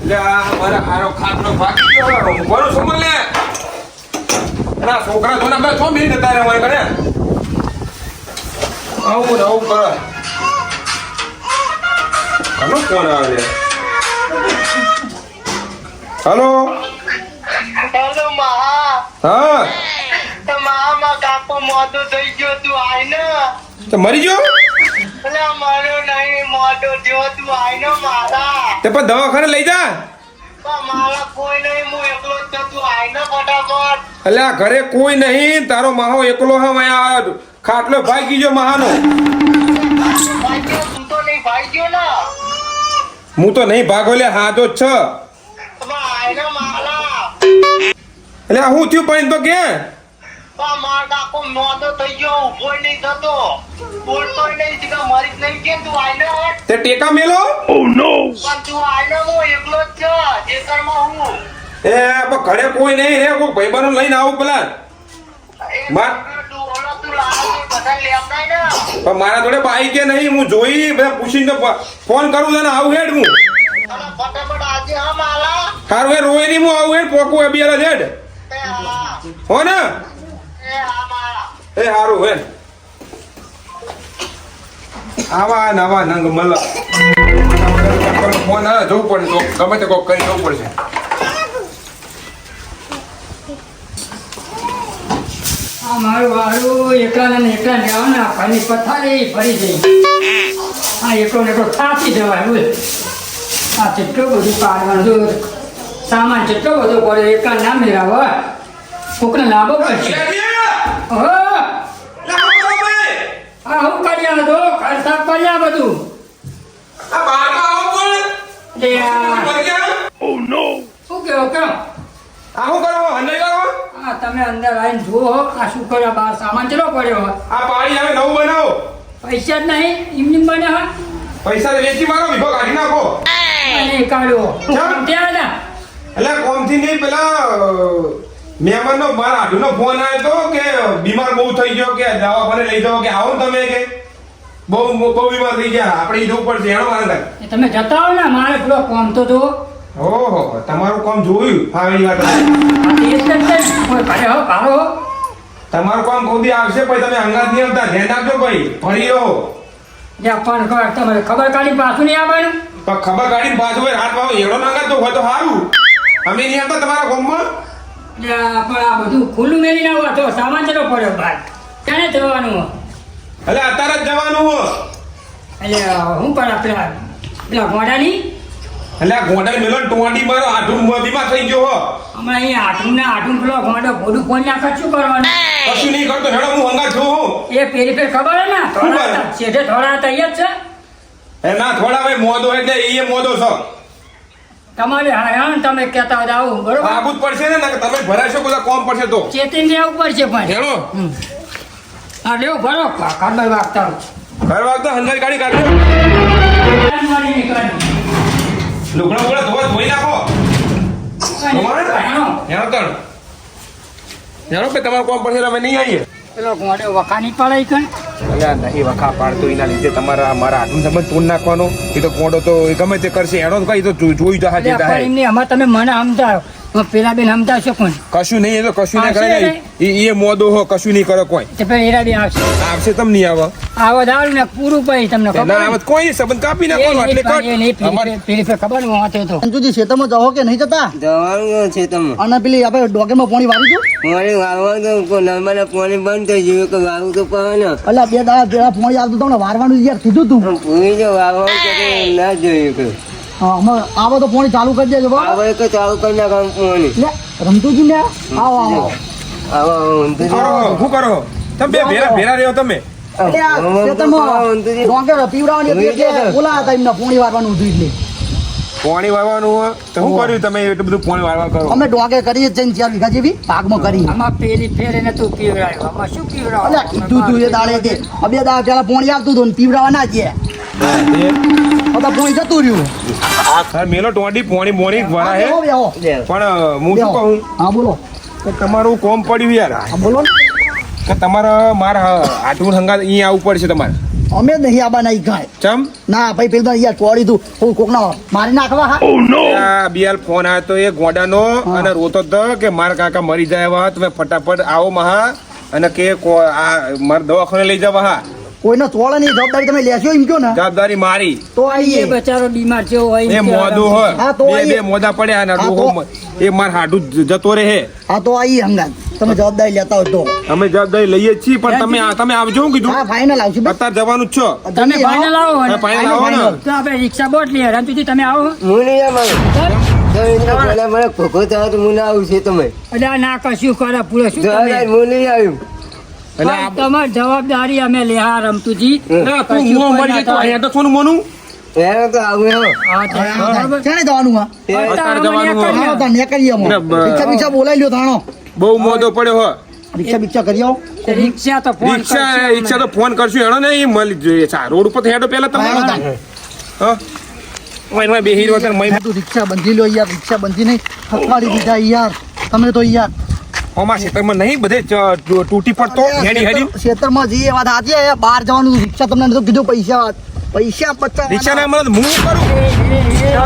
લે આ મારા હારો ખાટલો ભાગી ગયો કોનો સમલ લે ના છોકરા તો ના બે 6 મિનિટ હતા રે મને કરે આવું કર આનો ફોન આવે હેલો હેલો મહા હા તો મહા કાકો મોટો થઈ ગયો તું આય ને તો મરી ગયો એટલે મારો નહીં મોટો થયો તું આય ને મારા તે પણ દવાખાને લઈ જા પણ મારા કોઈ નહીં હું એકલો જ છું તું આય ને ફટાફટ એટલે આ ઘરે કોઈ નહીં તારો માહો એકલો હમ અહીંયા ખાટલો ભાગી ગયો મહાનો ભાઈ ગયો તું તો નહીં ભાઈ ગયો ને હું તો નહીં ભાગો લે હાજો જ છે પણ આય ને મારા એટલે આ હું થયું પણ તો કે પણ મારા કાકો મોટો થઈ ગયો ઉભો નહીં થતો બોલતોય નહીં જીગા મરી જ નહીં કે તું આય ને હટ તે ટેકા મેલો પણ તું આય ને હું એકલો જ છું જે ઘરમાં હું એ પણ ઘરે કોઈ નહીં રે કોઈ ભાઈબંધો લઈને આવું પેલા માર તું લાવ બધા લેવડાય ને પણ મારા જોડે બાઈક કે નહીં હું જોઈ બધા પૂછીને ફોન કરું તને આવું હેડ હું અને ફટાફટ આજે હમ આલા સારું એ રોય નહીં હું આવું હેડ પોકું એ બિયારા હેડ એ હા હો ને એ હા મારા એ સારું હેડ આવા નવા નંગ મલ ફોન આવે જવું પડે તો ગમે તે કોક કરી જવું પડશે મારું વાળું એકલા ને જવાના ફરી પથારી ફરી જઈ આ એકલો ને એકલો થાકી જવાય બોલ આ જેટલું બધું પાડવાનું સામાન જેટલો બધો પડે એકલા ના મેળાવ કોકને લાભો પડશે હા હું કર્યા તો ઘર સાફ કર્યા બધું લે શું કેવો કેમ આવું કરો અંદર કરો હા તમે અંદર આવીને જુઓ આ શું કર્યા બહાર સામાન ચલો પડ્યો આ પાણી હવે નવું બનાવો પૈસા જ નહીં એમની બને હા પૈસા તો વેચી મારો વિભો કાઢી નાખો નહીં કાઢ્યો કેમ? ત્યાં હતા એટલે કોમથી નહીં પેલા મહેમાનનો મારા આઢુનો ફોન આવ્યો તો કે બીમાર બહુ થઈ ગયો કે દવાખાને લઈ જાઓ કે આવો ને તમે કે બહુ બીમાર થઈ ગયા આપણે જવું પડશે એનો વાંધા એ તમે જતા હો ને મારે પેલો કોમ તો જો ઓહો તમારું કામ જોયું ફાવેલી વાત આ દેશ ને કોઈ ભારે હો ભારો હો તમારું કામ કોદી આવશે પછી તમે અંગાત નહીં આવતા ધ્યાન રાખજો ભાઈ ફરી રહો જ્યાં પણ ખબર તમારે ખબર કાઢી પાછું નહીં આવવાનું પણ ખબર કાઢીને પાછું હોય રાત ભાવ એડો નાગત તો હોય તો સારું અમે નહીં આવતા તમારા ગામમાં પણ આ બધું ખુલ્લું મેલી ના હોય તો સામાન ચલો પડ્યો બહાર ક્યારે જવાનું હો એટલે અત્યારે જ જવાનું હો એટલે હું પણ પેલા ઘોડાની એટલે આ ગોંડા મેલો ટોંડી મારો આઢું બીમાર થઈ ગયો હો હમણાં અહીંયા આઠું પેલો ઘોડો ભોડું ફોન નાખે શું કરવાનું કશું નહીં કરતો હેડો હું હંગા છું હું એ પેલી ફેર ખબર હે ને થોડા હતા, શેઠે થોડા હતા અહીંયા જ છે એ ના થોડા ભાઈ મોદો એટલે એ મોદો છો તમારે હા તમે કહેતા હોય આવું બરોબર આબુ જ પડશે ને ના કે તમે ભરાશો બધા કોમ પડશે તો ચેતીને લેવું પડશે પણ હેડો હા લેવું ભરો કાઢવા વાગતા હોય. ઘર વાગતા હંગાઈ ગાડી કાઢો કાઢવાની કાઢ. લુગડા બોલા ધોઈ નાખો તમારે હેણો. હેડો તણ હેડો કે તમારું કોમ પડશે અમે નહીં આવીએ પેલો ઘોડે વખાની પડાય કણ અલ્યા નહીં વખા પાડતો એના લીધે તમારા મારા હાથનું તમે તોડ નાખવાનો એ તો કોડો તો એ ગમે તે કરશે એનો કઈ તો જોઈ જહા જે પણ એમને અમાર તમે મને સમજાવો પેલા બેન સમજાવશો કોણ કશું નહીં એ તો કશું નહીં કરે આવશે એ મોદો હો કશું નહીં કરે કોઈ તે પેલા હીરા બેન આવશે આવશે તમ નહીં આવે આવો દાવ ને પૂરું પડી તમને ખબર ના આવે કોઈ સંબંધ કાપી નાખવાનો એટલે કટ પેલી ફેર ખબર હું વાંચે તો અંજુજી ખેતરમાં જાઓ કે નહીં જતા જવાનું છે તમે અને પેલી આપણે ડોગેમાં પાણી વાળી દઉં પાણી વાળવાનું તો નર્મદા પાણી બંધ થઈ ગયું કે વાળવું તો પડે ને એટલે 2 દાડા ભેળા પાણી આવતું તમને વારવાનું યાર કીધું તું પૂરી જો વાળવાનું તો ના જોયું કે હા હમણાં આવો તો પાણી ચાલુ કરી દેજો બરાબર આવે કે ચાલુ કરી નાખવાનું પાણી લે રમતુજી ને આવો આવો આવો ઊંધું કરો શું કરો તમે બે ભેરા રહ્યો તમે એટલે આ ખેતરમાં ડોંગર પીવડાવવાની હતી એટલે બોલાયા હતા એમને પાણી વારવાનું હતું એટલે પાણી વાળવાનું હોય તો શું કર્યું તમે એટલું બધું પાણી વાળવા કરો અમે ડોંગર કરીએ જઈને 4 વીઘા જેવી ભાગમાં કરી આમાં પેલી ફેર એને તું પીવડાયો આમાં શું એટલે પીવડાવ કીધું તું એ દાડે તે 2 દાડા પેલા પાણી આવતું હતું ને પીવડાવવા ના જઈએ બધા પાણી જતું રહ્યું સર મેલો ટોંડી પોણી મોણી વરા હે બેહો, બેહો. પણ હું શું કહું હા બોલો કે તમારું કોમ પડ્યું યાર હા બોલો ને કે તમારે મારા આટલું હંગા અહીંયા આવવું પડશે તમારે અમે જ નહીં આબા નહીં ખાય ચમ ના ભાઈ પેલું તો યાર ચોડી તું હું કોકના મારી નાખવા હા આ બીએલ ફોન આવ્યો તો એ ગોડાનો અને રોતો હતો કે મારા કાકા મરી જાય એવા તમે ફટાફટ આવો મહા અને કે આ મારા દવાખાને લઈ જવા હા કોઈનો ચોળે નહીં જવાબદારી તમે લેશો એમ કયો ને જવાબદારી મારી તો એ આવીએ બચારો બીમાર જેવો હોય એ એમ મોદું કહેવાય. હોય હા, તો બે આઈએ. મોદા પડ્યા અને હા, ડોહો એ માર હાડું જતો રહે હા તો આવીએ હંગાત તમે જવાબદારી લેતા હોય તો અમે જવાબદારી લઈએ જ છીએ પણ તમે આવજો હું કીધું હા ફાઇનલ આવશે ભાઈ. અત્યારે જવાનું જ છો તમે ફાઇનલ આવો ને? હા, final આવો ને. તો આપણે રિક્ષા બોટ લઈએ રણતુજી તમે આવો હું નહીં આવું. તો એમને પહેલા મને ખોખો થાય તો હું ના આવું છે તમે એટલે આ ના કશું કરે પૂરો શું તો તમે? હું નહીં આવ્યું અને હા, તમારી જવાબદારી અમે લે હા રમતુજી આ તું મું મરી જાય તો અહીંયા તો સોનું મોનું એને તો આવું હો હા, તો બરાબર. ક્યારે જવાનું હા અત્યારે જવાનું હોય. હા તાર ને કરીએ અમે રિક્ષા બિક્ષા બોલાવી લ્યો થાણો બહુ મોદો પડ્યો હો રિક્ષા બિક્ષા કરી આવો તે રિક્ષા તો ફોન રિક્ષા તો ફોન કરશું હેડો ને એ મળી જોઈએ રોડ ઉપર હેડો પેલા તમે હા, તાર. હા ઓય બેહી રહ્યો છે મય તું રિક્ષા બંધી લો યાર રિક્ષા બંધી નહીં ફસવાડી દીધા યાર તમે તો યાર ઓમાં ક્ષેત્રમાં નહીં બધે તૂટી પડતો હેડી હેડી ખેતરમાં જઈએ વાત સાચી છે, બહાર જવાનું રિક્ષા તમને તો કીધું પૈસા બચાવવાના. રિક્ષા ના મળે તો હું કરું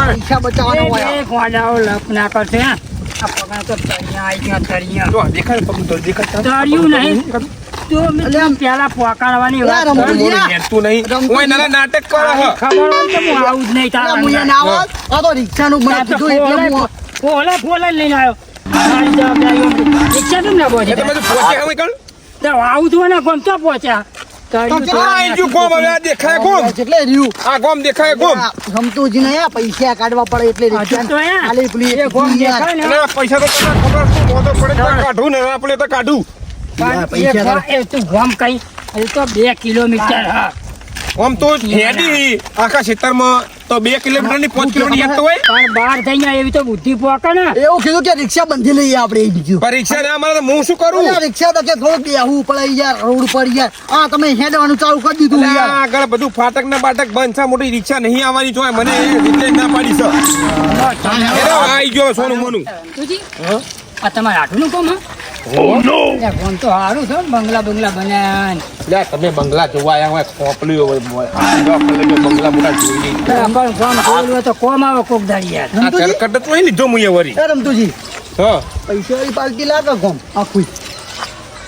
પૈસા બચાવવાનો હોય એ ગોડાઓ લપ ના કરશે હા. આ પગના તો તળિયા આઈ ગયા તળિયા તો દેખાય પગ તો દેખાય તળિયું નહીં તો મેં પેલા પોકાડવાની વાત યાર, કરી. રમતુજી. હેડતું નહીં ઓય નાના નાટક કરો હો ખબર હોય તો હું આવું જ નહીં તારા અલા, મુયા ના આવત. આ તો રિક્ષાનું મને કીધું એટલે હું ફોલે લઈને આવ્યો મારી જવાબદારી હતી. રિક્ષા કેમ ના પહોંચી? એ તમે તો પહોંચે હવે કણ તો આવું તો ને ગમ તો પહોંચ્યા તળિયું તો આ ઈજુ કોમ હવે આ દેખાય કોમ એટલે રહ્યું આ કોમ દેખાય કોમ ગમતુંજી ને પૈસા કાઢવા પડે એટલે આ રિક્ષા તો અહીંયા. આલે પેલી એ ગોમ દેખાય ને. અને આ પૈસા તો તમને ખબર શું મોટો પડે તો કાઢું ને આપણે તો કાઢું યાર, પણ એ પૈસા ગો- એ તું ગોમ કઈ એ તો 2 કિલોમીટર હા આમ તો હેડી આખા ક્ષેત્રમાં તો 2 કિલોમીટર ની 5 કિલોમીટર હેડ તો હોય પણ બહાર થઈ જાય એવી તો બુદ્ધિ પોકે ને એવું કીધું કે રિક્ષા બંધી લઈએ આપણે એ બીજું પરીક્ષા ના મળે તો હું શું કરું અલા, રિક્ષા તો કે થોડુંક બેહવું પડે યાર રોડ પર યાર આ તમે હેડવાનું ચાલુ કરી દીધું અલા, યાર આગળ બધું ફાટક ને બાટક બંધ છે મોટી રિક્ષા નહીં આવવાની જોઈએ મને એટલે ના પાડી છે એનો આઈ ગયો સોનું મોનું તુજી આ તમારે આટલું કોમ હા ગોમ તો સારું છે બંગલા બનાન લે તમે બંગલા જોવા આવ્યા હોય ખોપલ્યું હોય બંગલા મોટા જોઈ પણ ગોમ જોયેલું હોય તો કોમ આવે કોક દાડી યાર આ કરકટ તો અહીં લીધો મુએ વરી એ રમતુજી હા પૈસા વાળી પાર્ટી લાગે કોમ આખું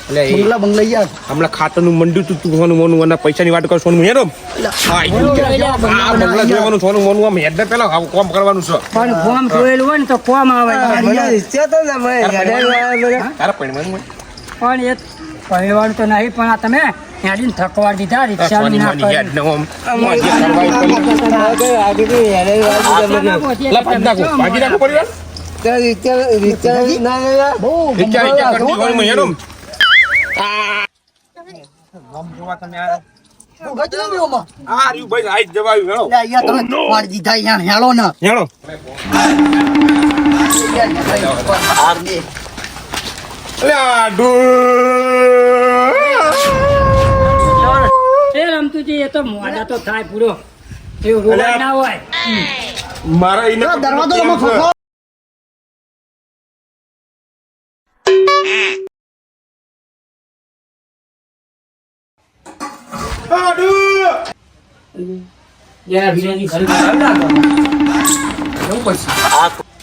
એટલે એ બંગલા યાર હમણાં ખાતરનું મંડ્યું તું સોનું મોનું અને પૈસાની વાટ કર સોનું હેરો હા ઈ ગયું. આ બંગલા જોવાનું સોનું મોનું આમ હેડ પેલા આવું કામ કરવાનું છે પણ ગોમ જોયેલું હોય ને તો કોમ આવે મને ઈચ્છા તો ના મને હેડાઈ વાળા તારા પૈણવાનું હોય પણ એ કહેવાનું તો નહીં પણ આ તમે હેડીને થકવાડ દીધા રિક્ષા સોની ના મોની હેડ ને આમ મોજે કરવા ઉપર. આગળ હેડાઈ વાળા લા પગ નાખો ભાગી નાખો પરિવાર તો ઈચ્છા ના ગયા બહુ રિક્ષા કરતી હોય મેં હેડો ગજરવીઓમાં. આ રહ્યું ભાઈ આઈ જ જવાયું હેડો લે, યાર, તમે પાડી દીધા યાર હેળો ને હેડો અલે આ એ રમતુજી એ તો મોડા તો થાય પૂરો એવું રોવા ના હોય મારા ઈને દરવાજો તમે ખોખો. આડુ યાર વિજયજી ઘરે આવ્યા એવું પછી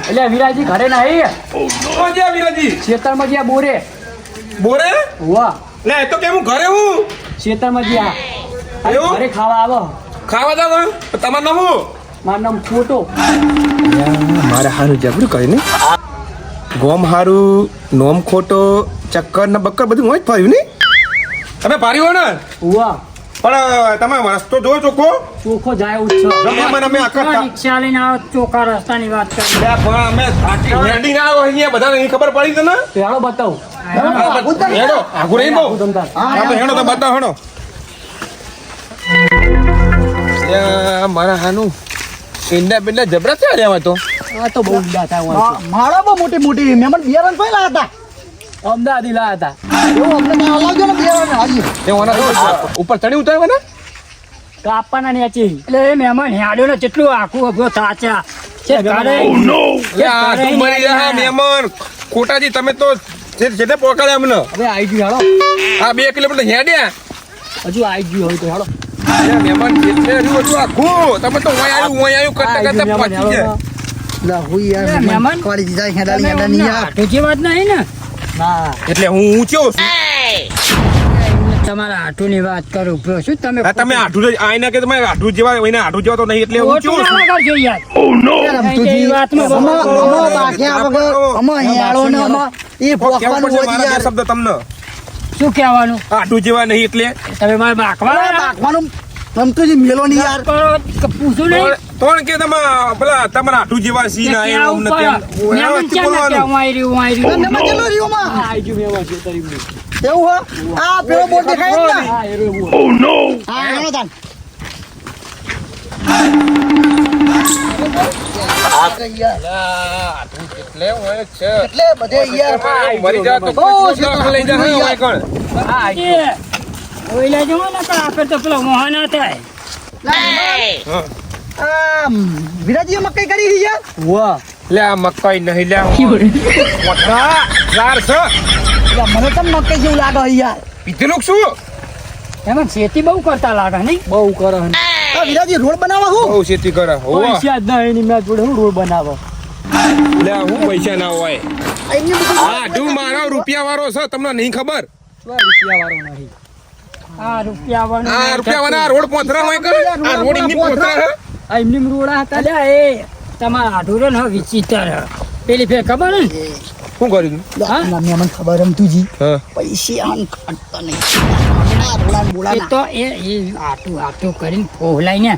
એટલે વિરાજી ઘરે ના આવી વિરાજી ખેતરમાં જ્યાં બોરે બોરે વાહ લે એ તો કે હું ઘરે હું ખેતરમાં જ્યાં એવું? ઘરે ખાવા આવો ખાવા જાવ તમાર નામ હું મારું નામ ફોટો મારે હારું જબરું કરીને ગોમ હારું નોમ ખોટો ચક્કર ને બક્કર બધું હોય જ ફર્યું ને તમે પારી હો ને વાહ પણ તમે રસ્તો જો ચોખ્ખો ચોખ્ખો જાય એવું જ છે ગમે મને અમે આખા રિક્ષા લઈને આવો ચોખ્ખા રસ્તાની વાત કરી લે પણ અમે થાકી હેડી ના આવ્યો અહીંયા બધાને અહીં ખબર પડી છે ને તો હેડો બતાવું હેડો આગુ રહી બહુ આપણે હેડો તો બતાવો હેડો મારા હાનું ઈંડા બિંડા જબરા છે રહ્યા તો આ તો બહુ ઊંડા થાય મારા બહુ મોટી મોટી મહેમાન બિયારણ પહેલા હતા અમદાવાદી લાયા હતા એવું અમને ત્યાં લાવજો ને બિયારણ હાજી તે ઓના તો ઉપર ચડી ઉતાર્યો ને કાપવાના નેચી એટલે એ મહેમાન હેડ્યો ને જેટલું આખું અભ્યો થાચા છે કરે લે આ તું મરી જા મહેમાન ખોટાજી તમે તો જેતે પોકાળે અમને હવે આવી ગયું હાલો આ 2 કિલોમીટર હેડ્યા હજુ આવી ગયું હોય તો હાલો લે મહેમાન જેટલે રહ્યું હતું આખું તમે તો ઓય આવ્યું કરતા કરતા પહોંચી ગયા લા હું યાર મહેમાન. મહેમાન કોળી દીધા હેડાલી હેડાની યાર આટુજી વાત નહીં ને ના એટલે હું ઊંચો છું તમારા આટુની વાત કરું બ્રો શું તમે આ તમે આઠું આઈના કે તમે આઠું જેવા એના આઠું જેવા તો નહીં એટલે ઊંચો ખોટું છું ના કરજો યાર યાર એ વાતમાં બહુ અમા બાક્યા વગર અમા હેડો ને અમા એ કેવું ભોખવાનું પડશે હોય મારા બે યાર શબ્દ તમને શું કહેવાનું આઠું જેવા નહીં એટલે તમે મારે બાકવા બાકવાનું રમતો જ મેલો ની યાર પૂછું નહીં તોણ કે તમે પેલા તમારા આઠું જેવા સીન આ એમ અમને તેમ વ્યવસ્થિત બોલવાનું તમે ચલો રહ્યો માં એવું હો આ પેલો બોટ દેખાય છે ને ઓ નો હા હેડો તાન એટલે હોય છે એટલે બધે યાર મરી જા તો બહુ કોઈ દવાખાને લઈ જા હોય કણ ઓઈલા જો ને પણ આપણે તો પેલો મોહન થાય હા. વિરાજી મકઈ કરી છે યાર વાહ લે આ મકાઈ નહીં લે મોટા યાર છે મને તો મકઈ જેવું લાગે છે યાર પીધેલું શું એમાં ખેતી બહુ કરતા લાગે નહીં બહુ કરે આ વિરાજી રોડ બનાવવા હું બહુ ખેતી કરે હોવા પૈસા જ નહીં એની મેં જોડે હું રોડ બનાવો લે હું પૈસા ના હોય એમને બધું આ તું મારો રૂપિયા વાળો છે તમને નહીં ખબર રૂપિયા વાળો નહીં આ રૂપિયા વાળો આ રૂપિયા વાળા રોડ પોથરા હોય કર આ રોડ એમની પોથરા હે આ એમની રોડા હતા લ્યા એ તમારા આઢુરો ને વિચિત્ર હે. પેલી ફેર ખબર ને શું કર્યું હા? મને મને ખબર એમ તુજી હા પૈસે આન ખટતા નહીં આ રોડા બોલા એ તો એ આટું કરીને ફોહલાઈ ને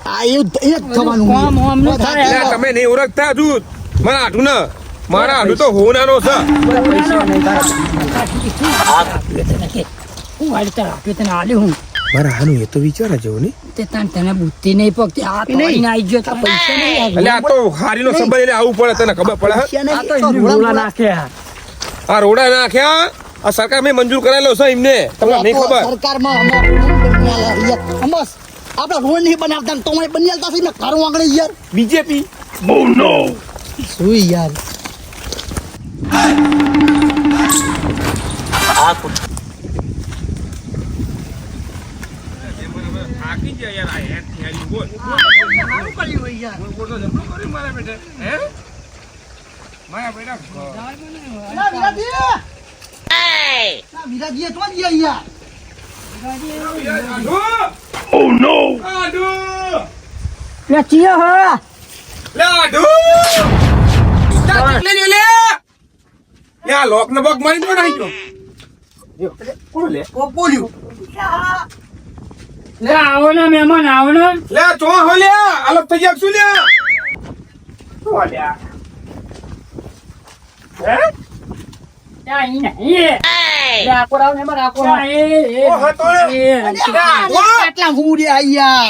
આ એ જ થવાનું કોમ ઓમનું થાય. લે તમે નહીં ઓળખતા હજુ મારા આઠું ને મારા આઠું તો હોનારો છે પૈસા નહીં તારા હું વાળી તાર આપ્યું તને આલ્યું હું મારા હાનું એ તો વિચારા જેવું નહીં તે તને બુદ્ધિ નહીં પગતી આ તોડીને આવી ગયો તો પૈસા નહીં એટલે આ તો હારીનો સંબંધ એટલે આવું પડે તને ખબર પડે હે? પૈસા આ તો નહીં એમની રોડા નાખ્યા આ રોડા નાખ્યા આ સરકાર મેં મંજૂર કરેલો છે એમને તમને નહીં ખબર સરકારમાં અમસ આપડા રોડ નહીં બનાવતા ને તો બની છે ને ઘર આગળ યાર બીજેપી શું યાર થાકી ગયા યાર આ હેડ થેલી બોલ બોલ તો જબરું કર્યું મારા બેટે હે મારા બેટા વિરાજી તો જ યાર આડો ઓ નો આડો લે ચિયો હો લે આડો લે લે યા લોક ને બગ મારી તો નાઈ ગયો કોણ લે ઓ બોલ્યું લે આવો ને મહેમાન આવો ને લે ચો હો લે અલગ થઈ ગયા શું લે ઓ લ્યા હે ત્યાં ઈ નહીં લે આકો રાવ ને મારા આકો ઓ હતો ને કેટલા હુંડે આ યાર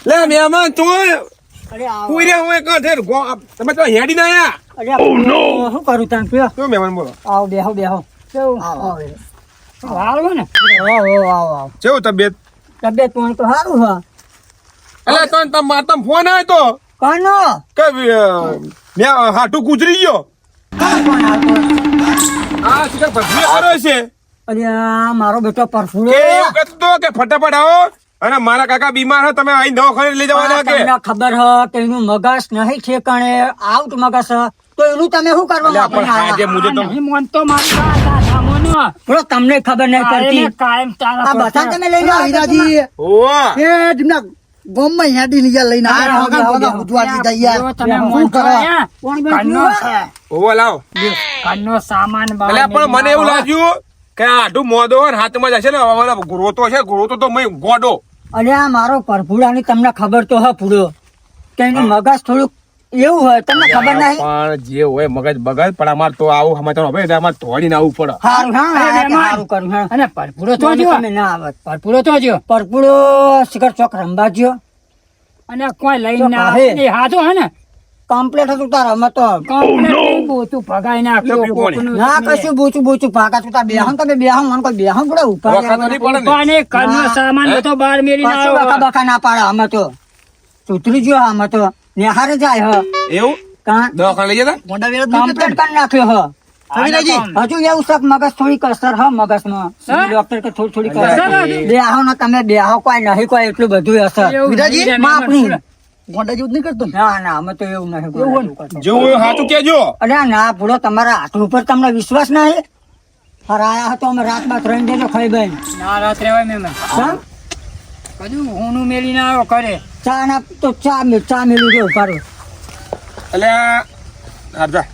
લે મહેમાન તું અરે આવો કોઈ રે હોય કાંઠે તમે તો હેડી ના આયા ઓ નો શું કરું તાન કયો શું મહેમાન બોલો આવો બેહો કેવું આવો હારું ને આવો કેવું તબિયત તબિયત પાણી તો સારું છે અલે તો તમ માતમ ફોન આવ્યો તો કોનો કે મે હાટુ ગુજરી ગયો કોણ આવતો આ શિખર ભસ્મી કર્યો છે અરે આ મારો બેટો પરફુડો કે એવું કહેતો તો કે ફટાફટ આવો અને મારા કાકા બીમાર છે તમે અહીં દવાખાને લઈ જવાના કે તમને ખબર હ કે એનું મગજ નહીં ઠેકાણે આઉટ મગજ હ તો એનું તમે શું કરવા અલ્યા, પણ આજે મુજે તો- નહીં માનતો મારી વાત, આ સામોનો. બરો, તમને ખબર નહીં પડતી કાયમ તારા આ બધા તમે લઈને આવો વિરાજી ઓવા એ તમને ગોમમાં હેડી ને યાર લઈને આવ્યા વગર બધા ઉઠવા દીધા યાર તમે શું મોન કરો? કરો, કાનનો છે. ઓવા લાવ કાનનો સામાન બહાર એટલે પણ મને એવું લાગ્યું કે આ આટું મોદો ને હાથમાં જશે ને હવે ગ્રોતો છે ગ્રોતો તો મેં ગોડો અલ્યા મારો પરભુડાની તમને ખબર તો હ પૂરો કે એનું મગજ થોડુંક એવું હોય તમને ખબર નહીં પણ જે હોય મગજ બગજ પણ અમાર તો આવું સમાચાર હવે એટલે અમારે ધોડીને આવવું પડે હારું હા અરે હા, મહેમાન. હારું કરું હા અને પરપુડો તો જો તમે ના આવત પરપુડો તો જો પરપુડો શિખર ચોક રંબા જ્યો અને કોઈ લઈને ના ચોક આવે. આવે એ હાથો હે ને કમ્પ્લીટ હતું તારા અમે તો કમ્પ્લેટ બોચું ભગાઈ નાખ્યો લે, પીવું કોકનું ના તમે. કશું બોચું ભાગા તું તાર બેહન તમે બેહન મને કોઈ બેહન પડે ઉપર વખત તો નહીં પડે ને. ઉપાને ઘરનો સામાન બધો બહાર મેલી ના કશું બકા આવ્યો. બકા ના પાડે અમે તો સુધરી ગયો અમે તો નિહારે જાય હ એવું કાં દવાખાને લઈ જતા મોટા વેરો કમ્પ્લીટ કરી નાખ્યો હ રવિરાજી, હજુ એવું શક મગજ થોડી કસર હ મગજમાં ડોક્ટર કે થોડી કસર કસર હતી? બેહો ને તમે બેહો કોઈ નહીં કોઈ એટલું બધું હશે એવું વિરાજી નહીં, માં આપણી એમ મોટા જેવું નહીં કરતો ના ના અમે તો એવું નહીં એવું જેવું હોય સાચું કહેજો. અરે ના ભૂલો તમારા હાથ ઉપર તમને વિશ્વાસ નહીં હરાયા હતો અમે રાત બાદ રહીને દેજો ખાઈ બેન ના રાત રહેવાય મહેમાન. કેમ? બધું ઊનું મેલી ના આવ્યો કરે. ચા ના તો ચા મેળવી દો પારો એટલે હાર જા.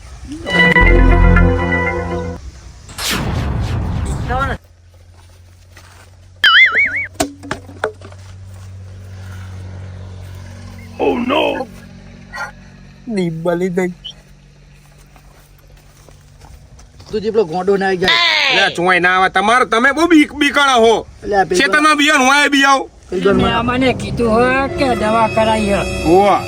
બલી દઈ તું જેટલો ગોંડો ના આવી જાય એટલે ચોય ના આવે તમારે તમે બહુ બીકાણા હો. ચેતનમાં બિયાન હું બી આવ. મેં મને કીધું હોય કે દવા કરાવી હે. હોવા.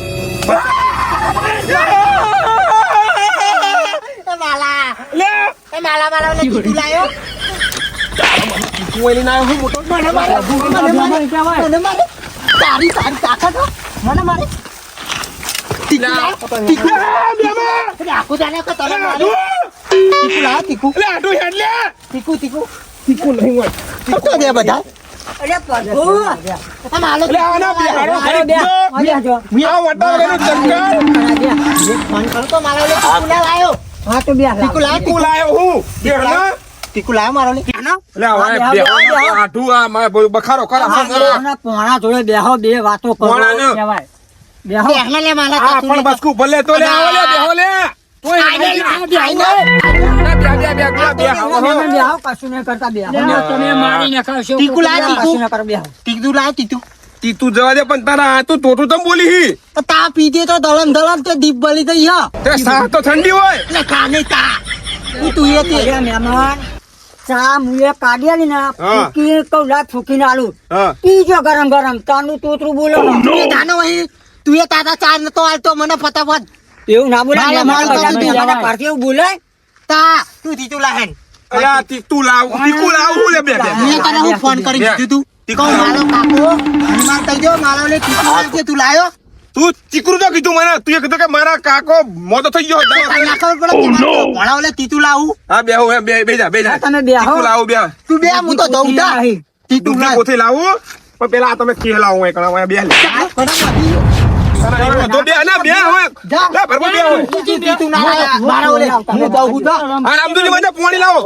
હા તો બે બખારો કરો. પોણા જોડે બેહો બે વાતો કરો પોણા ને. કહેવાય. બેહો આ પણ બસકું ભલે તો લે આવો લે બેહો લે. કોઈ બેહો કશું નહીં કરતા બેહો તમે મારી નખાવશો. કશું ના કરો બેહો તીતું જવા દે પણ તારા આ તું ટોટું તમ બોલી હી. તા પીધે તો દલમ તે દીપ બળી ગઈ હા તે સાહ તો ઠંડી હોય. એટલે કાને તા તું એ તે મહેમાન ચા મુએ કાઢ્યા ને ફૂકી કઉ લા ફૂકીને આલુ હા. પીજો ગરમ ગરમ તાનું તોતરું બોલો તું એ તાનો વહી તું એ તાતા ચા નતો આલતો મને ફટાફટ એવું ના બોલાય મને પારથી એવું બોલાય તા તું તીતું લાહેન અલ્યા તીતું લાવ તીકું લાવ હું લે બે બે. મેં તને હું ફોન કરી દીધું તું કહું મારો કાકો હનુમાન કહી દો મારો લે તીતું લાવજે તું લાયો તું ચીકરું તો કીધું મને તું એ કીધું કે મારા કાકો મોતો થઈ ગયો. ના ખબર પડે કે મારો ભણાવ લે તીતું લાવું હા બે હું બે બેજા બેજા. તમે બેહો. તીકું લાવું બે. તું બે હું તો દઉં તા તીતું દૂધની કોથી લાવું પણ પેલા તમે કે લાવું એ કણા બે લે. તો બે ના બે હોય. લે ભરવો બે હોય. તીતું ના લાયા મારા ઓલે હું દઉં તા હા રામદુજી મને પાણી લાવો.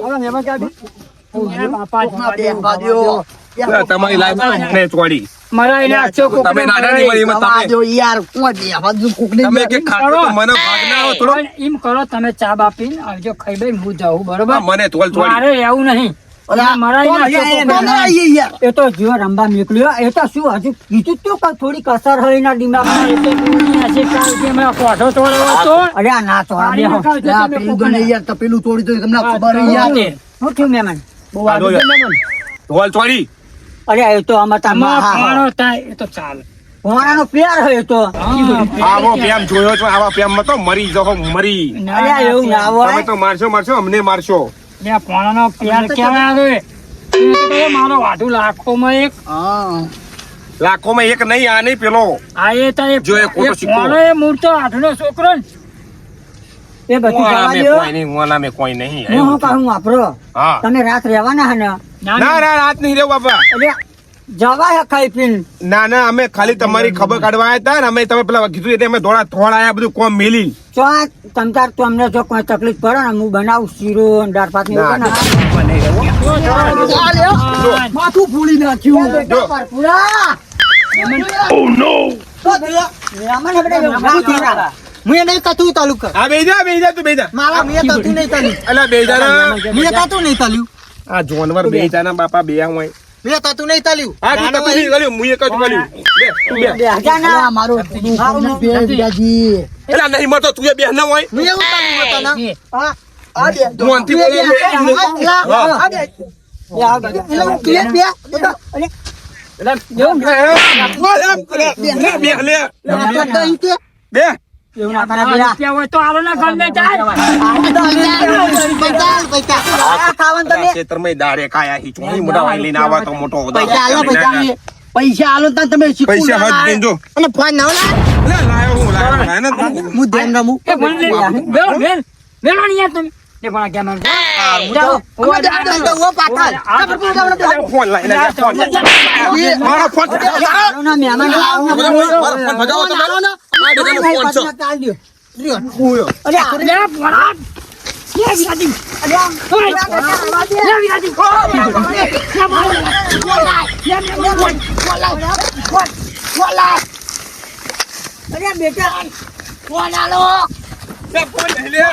લે, તમારી લાઈફ ને ચોડી. મરાઈ નાખશો કોકને તમે નાનાની મરાઈ. વયમાં તમે જો યાર કોણ બે બાજુ કુકને તમે કે ખાતો તો મને ભાગ ના આવો થોડો. પણ એમ કરો તમે ચા બાપીને આવજો ખાઈ ભાઈ હું જાઉં બરોબર હા, મને તોલ ચોડી. મારે રહેવું નહીં મરાઈ નાખશો કોકને. એ તો જો રંબા નીકળ્યો એ તો શું હજુ કીધું તું કે થોડી કસર હોય એના દિમાગમાં એટલે પૂરી હશે કાલ કે હમણાં કોઠો તોડવો હતો. અરે આ ના તો પાણી નખાવજો તમે પેલું કોકને. ગણે યાર તો પેલું તોડી દો તમને ખબર હોય યાર શું થયું મહેમાન બહુ આ આગળ જોજો. છે મહેમાન. તોલ ચોડી. અરે એ તો અમાર આમાં ફાણો થાય એ તો ચાલે. ભોણાનો પ્યાર હોય તો આવો પ્રેમ જોયો છો આવા પ્રેમ માં તો મરી જાઓ મરી. ના, અરે ના, એવું ના તમે હોય તો મારશો અમને મારશો. બે ફાણાનો પ્યાર કેવા આવે એ તો કહે મારો વાઢું લાખોમાં એક હા લાખોમાં એક નહીં આ નહીં પેલો. આ એ તો એક જો એ ખોટો એક સિક્કો. ફાણો એ મૂળતો હાથનો છોકરો ને. એ બધું જવા મોના દો કોઈ નહીં મોના મેં કોઈ નહીં. હું શું કહું વાપરો હા તમે રાત રહેવાના હે ને ના, ના ના. ના રાત નહીં રેવું બાપા. એટલે જવા હે ખાઈ પીને ના ના અમે ખાલી તમારી ખબર કાઢવા આવ્યા હતા ને અમે તમે પેલા કીધું એટલે અમે થોડા આયા બધું કોમ મેલી. તો આ તમતાર તો અમને જો કોઈ તકલીફ પડે ને હું બનાવું શીરો અને દાળ ભાત ને એવું બનાવું. માથું ફૂલી નાખ્યું જો. હું એને કતું તાલુક હા બેજા તું બેજા. મારા મેં કતું નહીં તાલ્યું અલા બેજા ના મેં કતું નહીં તાલ્યું આ જોનવર બેજા ના બાપા બે હોય. મેં કતું નહીં તાલ્યું હા તું કતું નહીં કર્યું મુએ કતું કર્યું. બે તું બે. મારું એલા નહીં મરતો તું એ બે ના હોય. મેં એવું તાલ્યું એ, તું અંતિમ બે એવું ના કરે બેટા. રૂપિયા હોય તો આલો ને ગમે જાય પૈસા આ ખાવાનું તમે ખેતરમાં દાડે કાયા હી ચોણી મોટા વાઈ લઈને આવા તો મોટો પૈસા આલો પૈસા આલો ને તમે શીખવું પૈસા ના હજ આવે. દેજો. અને ફોન ના લા અલે લાયો હું ને હું ધ્યાન રમું એ ભણ લે બેલ બેલ બેલ ની યાર તમે એ ભણ ગયા મને જાઓ અમે ઓ પાટણ ફોન લાઈને ફોન મારો ફોન આવો ના મહેમાન આવો ના ભગાવો તમે. આવો ના આ બધાનો ફોન છે. ચાલ દ્યો લ્યો અરે લે ભણા લે વિરાજી અરે ઓય લે વિરાજી અરે બેટા ફોન આલો ફોન લઈ લે.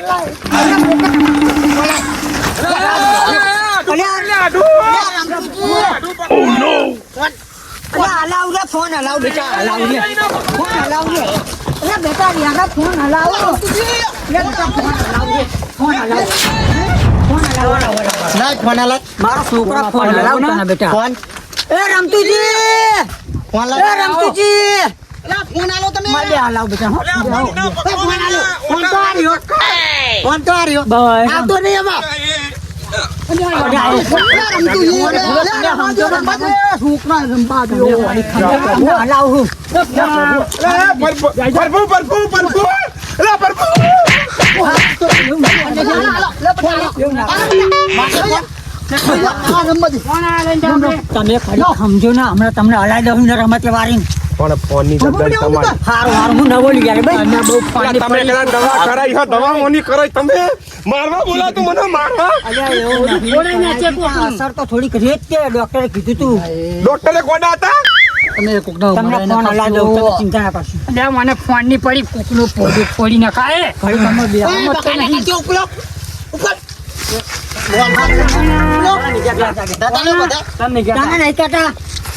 હલાવ રે ફોન હલાવ બેટા હલાવ રે ફોન હલાવ રે અરે બેટા યાર ફોન હલાવ રે બેટા ફોન હલાવ રે ફોન હલાવ ના ફોન હલાવ મારો છોકરો ફોન હલાવ તને બેટા ફોન એ રમતુજી ફોન લાવ એ રમતુજી અલા ફોન આલો તમે મારે હલાવ બેટા ફોન આલો ફોન તો આર્યો ફોન તો આર્યો આવતો નહીં એમાં તમે ખરી સમજો ને હમણાં તમને હલાઈ દઉં ને રમત વાળી પણ ફોનની જગ્યાએ તમારી હારું હારું હું ન બોલી યાર ભાઈ બહુ તમે પેલા દવા કરાઈ હો દવા મોની કરાઈ તમે મારવા બોલા તું મને મારવા અસર તો થોડીક રેત છે ડોક્ટરે કીધું તું ડોક્ટરે કોડા હતા તમને ફોન હલાઈ દઉં તમે ચિંતા ના કરશો લે મને ફોન ની પડી કોકનું પોડી ફોડી નખાય ઘડી તમે બે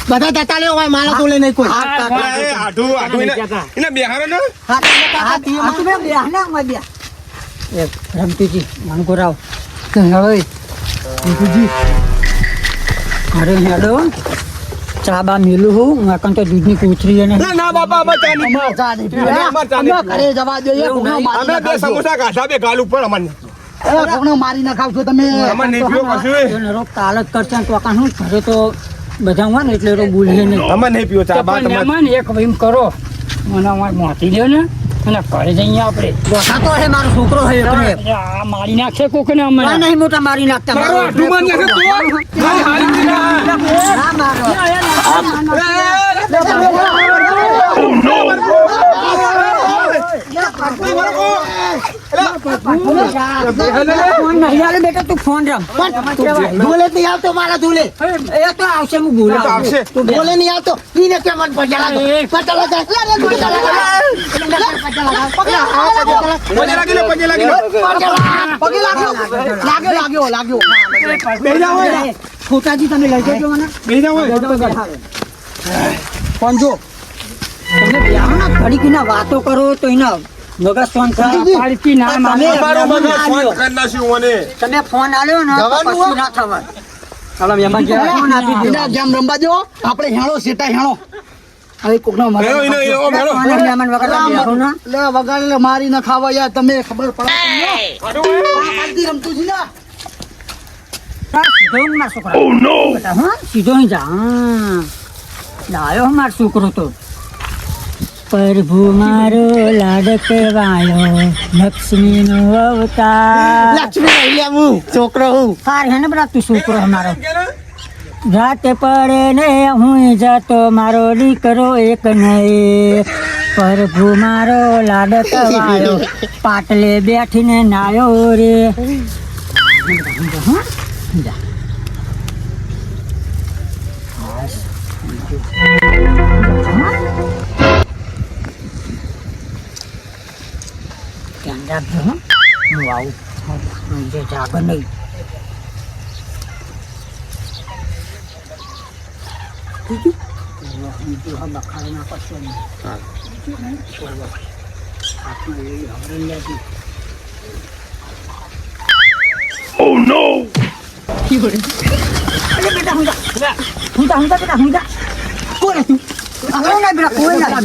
બધા દાતા લેવો હોય મારા તો નહીં કોઈ એ આઢું આઢું એને બેહારો ને રમતુજી મને કોરાવ રમતુજી અરે હેડો ચા બા મેલું હું અકન તો દૂધની કોથરી અને ના બાપા અમે ચા નહીં ઘરે જવા દઈએ અમે બે સમોસા ગાધા બે ગાલ ઉપર અમને મારી ના ખાવ છો તમે અમને નહીં પીવો કશું રોગ કાલત કરશે તો કાન હું ઘરે તો બધા હોય ને એટલે તો બોલીએ નહીં અમે નહીં પીવો ચા બા તમારે મહેમાન એક એમ કરો મને મોતી લ્યો ને અને ઘરે જઈએ આપણે ડોસા તો હે મારો છોકરો હે એકને આ મારી નાખશે કોક ને અમે કોઈ નહીં મોટા મારી નાખતા મારો આઢું મારી નાખે તો મારી હારી ના મારો ફોન નહીં આલે બેટા તું ફોન રમ ધૂલે નહીં આવતો મારા ધૂલે એ તો આવશે હું ભૂલે તો આવશે. તું બોલે નહીં આવતો ઈને કે મન પજલા પગે લાગી લે પગે લાગી લે છોટાજી તમે લઈ જજો મને બેહી જાવ પણ જો તમે બ્યાહ ના ઘડી ના વાતો કરો તો એના મગજ ફોન પાડતી ના માને અમારો બધો ફોન કરી નાખ્યું મને તમે ફોન આલ્યો ને તો પછી ના થવા ચાલો મહેમાન ફોન આપી દો ગેમ રમવા દો આપણે હેણો સેટા હેણો હવે કોકનો હેણો, હેણો, હેણો, હેણો. મહેમાન વગર લે વગર મારી ના ખાવા યાર તમે ખબર પડે તમને રમતું છે ને સીધો માર છોકરા ઓ નો હા સીધો અહીં જા હા લાયો માર છોકરો તો પ્રભુ મારો લાડક વાળો લક્ષ્મી નો અવતાર લક્ષ્મી નહીં હું છોકરો હું હાર હે ને બરા તું છોકરો મારો રાત પડે ને હું જતો મારો દીકરો એક નહીં પ્રભુ મારો લાડક વાળો પાટલે બેઠીને નાયો રે ધ્યાન રાખજો હું આવું જે જાગર નહીં Oh no! Hunta. Koin na. Koin na.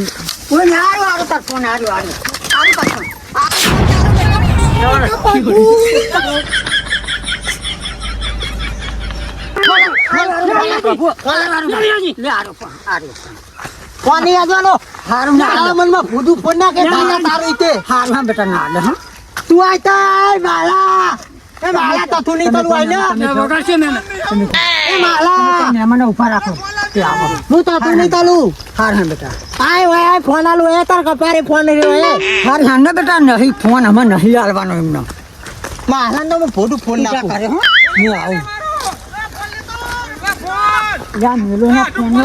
Koin na. Aro tack koin aro. Aro tack. કોની આજવાનો હારું ના તારા મનમાં ભૂડું ફોન ના કે તારા તારું ઈતે હારું હા બેટા ના આલે હા તું આયતા માલા એ માલા તો તું નહીં તલું આય તમે ને વગાડશો ને એ માલા મહેમાનો ઉભા રાખો તે આવો હું તો તું નહીં તલું હાર હા બેટા આય ઓય આય ફોન આલું એ તાર કપારે ફોન નહીં રહ્યો એ હાર હા ને બેટા નહીં ફોન અમે નહીં આલવાનો એમનો માલા નો ભૂડું ફોન પૂજા નાખું કરે હો હું આવું યા મેલો ના ફોન નો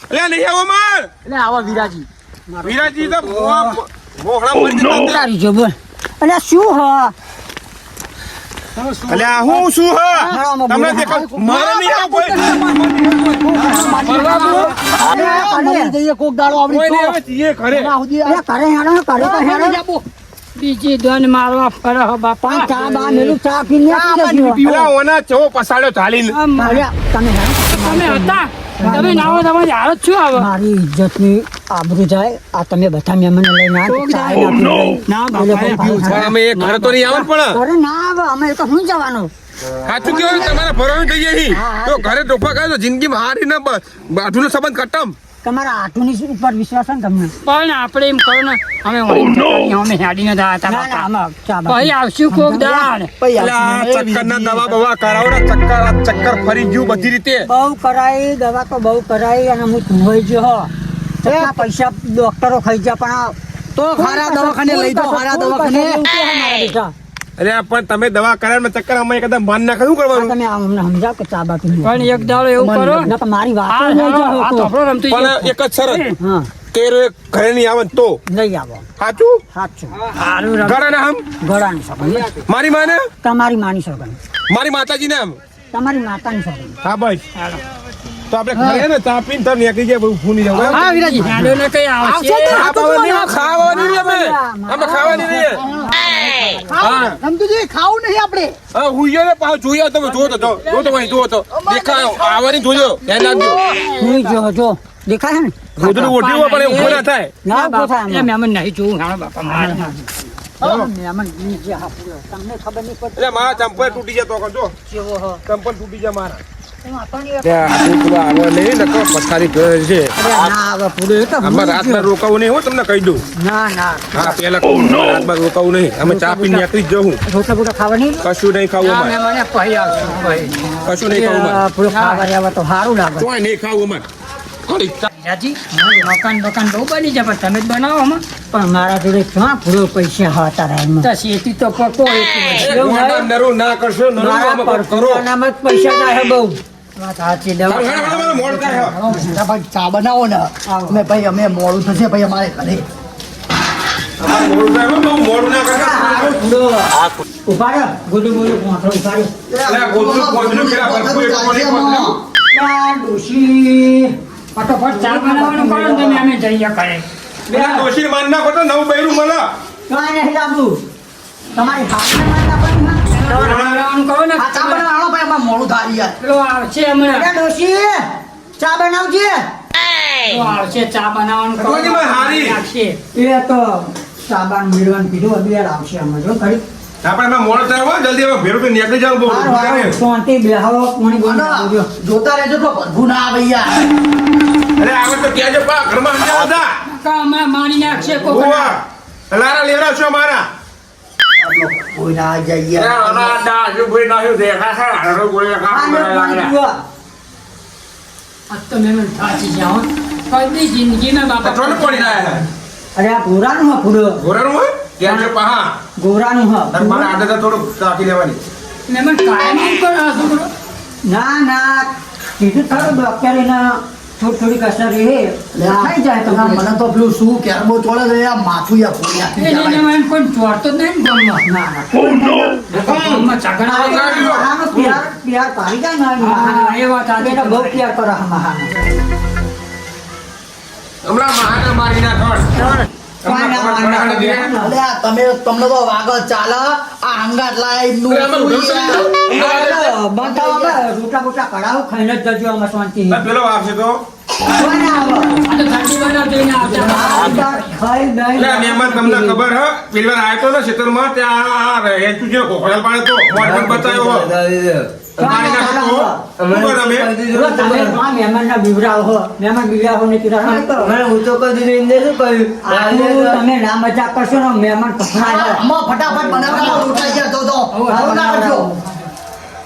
અલ્યા નહીં આવો માર એટલે આવા વિરાજી વિરાજી તો મોહળા મરી જતા હતા. તારી જો બોલ અલ્યા શું હ અલ્યા હું શું હ તમને દેખો મારે નહીં આવો કોઈ જઈએ કોક દાડો કોઈ નહીં આવડી આવે છીએ ઘરે અલ્યા કરે હેડો કરે તો હેડો બીજી દોન મારવા ફરે હો બાપા ચા બા મેલું ચા પીને આપી દેજો અલ્યા ઓના ચો પસાડ્યો ચાલીને અલ્યા તમે હેડો તમે હતા તમે નાવો તમારી હાલત શું આવે મારી ઇજ્જતની આબરૂ જાય આ તમે બધા મહેમાનો લઈને આ ચાય ના પીવો. ના એ લોકો બાપા ભાઈ પણ અમે એ ઘરે તો નહીં આવે પણ અરે ના આવે અમે તો શું જવાનું સાચું કેવું તમારા ભરવાનું થઈ જાય તો ઘરે ટોફા ખાય તો જિંદગીમાં હારી ના બાઠુનો સંબંધ ખતમ તમારા આઠુની ઉપર વિશ્વાસ છે ને તમને પણ આપણે એમ કરો ને અમે અમે હેડીને ના ના હતા આમાં ચા બા પછી આવશું કોક દાડ અલ્યા ચક્કરના દવા બવા કરાવો ને ચક્કર ફરી ગયું બધી રીતે બહુ કરાઈ દવા તો બહુ કરાઈ અને હું ધોઈ ગયો હો કેટલા પૈસા ડોક્ટરો ખાઈ ગયા પણ આ તો ખારા દવાખાને લઈ દો ખારા દવાખાને મારા બેટા અરે પણ તમે દવા કરાવે ચક્કર અમે કદમ માન ના કયું આ કરવાનું તમે આ અમને સમજાવ કે ચા બા પીને પણ એક દાડો એવું કરો ના તો મારી વાત આ નહીં જાઓ આ તો. તોફરો રમતું પણ એક જ શરત હા તેરો એક ઘરે નહીં આવે ને તો લઈ આવો સાચું સાચું સારું રમ ઘરે ના આમ ગળાની સગન મારી માને તમારી માની સગન મારી માતાજી ને આમ તમારી માતાની સગન હા ભાઈ તો આપણે ઘરે ને ચા પીને તમે નીકળી જાય બહુ ભૂલી જાવ હા વિરાજી હેડો ને કઈ આવશે ખાવાની નહીં અમે ખાવાની નહીં હા સમજુજી ખાવું નહીં આપણે હા હુઈયો ને પાછો જોયો તમે જો તો ભાઈ જો તો દેખાયો આવવાની જોજો ધ્યાન રાખજો હું જો દેખાય ને ગોદડું ઓઢ્યું પણ એ ઊભો ના થાય ના ઉભો થાય એમ અમે નહીં જોવું હાલો બાપા મારે મહેમાન નીચે હાપુલો તમને ખબર નહીં પડતી એટલે મારા ચંપલ તૂટી જાય તો કરજો કેવો હો ચંપલ તૂટી જાય મારા એમાં પાણી પથારી છે ના આવે પૂરો એ તો આમાં રાતના રોકાવું નહીં હો તમને કહી દઉં ના ના હા પેલા રાતમાં રોકાવું નહીં અમે ચા પીને નીકળી જ જવું રોટલા બોટલા ખાવા નહીં કશું નહીં ખાવું અમારે મને પછી આવશું ભાઈ કશું નહીં ખાવું અમારે પૂરો ખાવા રહ્યા તો સારું લાગે ચોય નહીં ખાવું અમારે ખાલી ચા. વિરાજી મકાન બહુ બની જાય પણ તમે જ બનાવો આમાં પણ મારા જોડે ક્યાં પૂરો પૈસા હતા એમાં તો શેતી તો પકો નરું ના કરશો નરું મારા આમાં કરો પરપુરાનામાં જ પૈસા જાય બહુ વાત સાચી દવા મોડ થાય ભાઈ ચા બનાવો ને અમે ભાઈ અમે મોડું થશે ભાઈ અમારે ઘરે મોડું થાય બહુ મોડું ના કરતા ઉભા રહ્યો ગુડું ગુડું પહોંચો ઉભા રહ્યો એટલે ગોદડું પોદડું પેલા ભરપૂર એક કોણી પોદડું. ડોશી ફટોફટ ચા બનાવવાનું કરો ને તમે અમે જઈએ કરે પેલા ડોશી માન નાખો તો નવું બૈરું મળે કાંઈ નહીં લાવતું તમારી હાથને મારતા પણ ના. બનાવવાનું કરો ને આ ચા બનાવો ભાઈ અમારે મોડું થાય યાર પેલો આવશે હમણાં અરે ડોશી ચા બનાવજે પેલો આવશે ચા બનાવવાનું કરો રોજી માં હારી. આવશે એ તો સાબાન મેળવાનું કીધું અબિયાર આવશે અમે જો ખરી આપણે એમાં મોડું થાય હો જલ્દી હવે ભેરું તો નીકળી જાવ બહુ હારું, હારું. શાંતિ બેહો કોણી બોલી આવજો. જોતા રહેજો તો ભરભું ના આવે યાર અરે આવે તો કહેજો પા ઘરમાં અંજાર હતા કા અમે મારી નાખશે કોક ઓવા લારા લેવડાવશો મારા કોઈ ના જાય અરે યાર આના દા જો કોઈ નાખ્યું દેખા છે હારો કોઈ આ કામ લો પાણી પીવો. આજ તો મેમન થાચી જાઓ કદી જિંદગીમાં બાપા થોડું પડી જાય અરે આ ગોરાનું હા પૂરો ઘોરાનું હોય ત્યાં છે પહા ગોરાનું હા તાર મારા આદત થોડું કાપી લેવાની મેમન કાયમ આમ કરો આ છોકરો ના ના કીધું ખરું ડોક્ટરે ના થોડી કસર રહે થઈ જાય તો મને તો પેલું શું કેરબો ચોળે છે યાર માથું યાર ફોડી નાખી એને જાય મને કોઈ ચોરતો જ નહીં ને ગામમાં ના ના કોઈ નહીં. ગામમાં ઝઘડા આ ગાડી લો. આનો પ્યાર પ્યાર પાડી જાય ને હા, એ વાત સાચી. બેટા બહુ પ્યાર કરો મહાનો હમણાં મહાને મારી નાખણ કોઈ ના માનતા. અલે આ તમે તમને તો વાગલ ચાલે આ અંગાટ લાય નું અરે આમાં શું યાર? બતાવો અમે રોટલા બોટલા કઢાવો ખાઈને જ જજો અમે શાંતિ પેલો આવશે તો કોણ આવો? આ તો ઠંડી બનાવજો એને આવતા આ તો ખાઈ નહીં. એટલે મહેમાન તમને ખબર હ પેલી વાર આવ્યો તો ને ખેતરમાં ત્યાં હેતુ છે કોકડલ પાડે તો મોઢ બતાવ્યો હો. પાણી નાખતો હો. શું કરો તમે? જો તમે આ મહેમાનના બીવરાઓ હો. મહેમાન બીવરાઓ ને કીધા હા તો. હું તો કદી જોઈને શું કહ્યું આનું તમે ના મજાક કરશો ને મહેમાન પકડાય. આમાં ફટાફટ બનાવવા ઉઠાઈ ગયા તો આવું ના કરજો.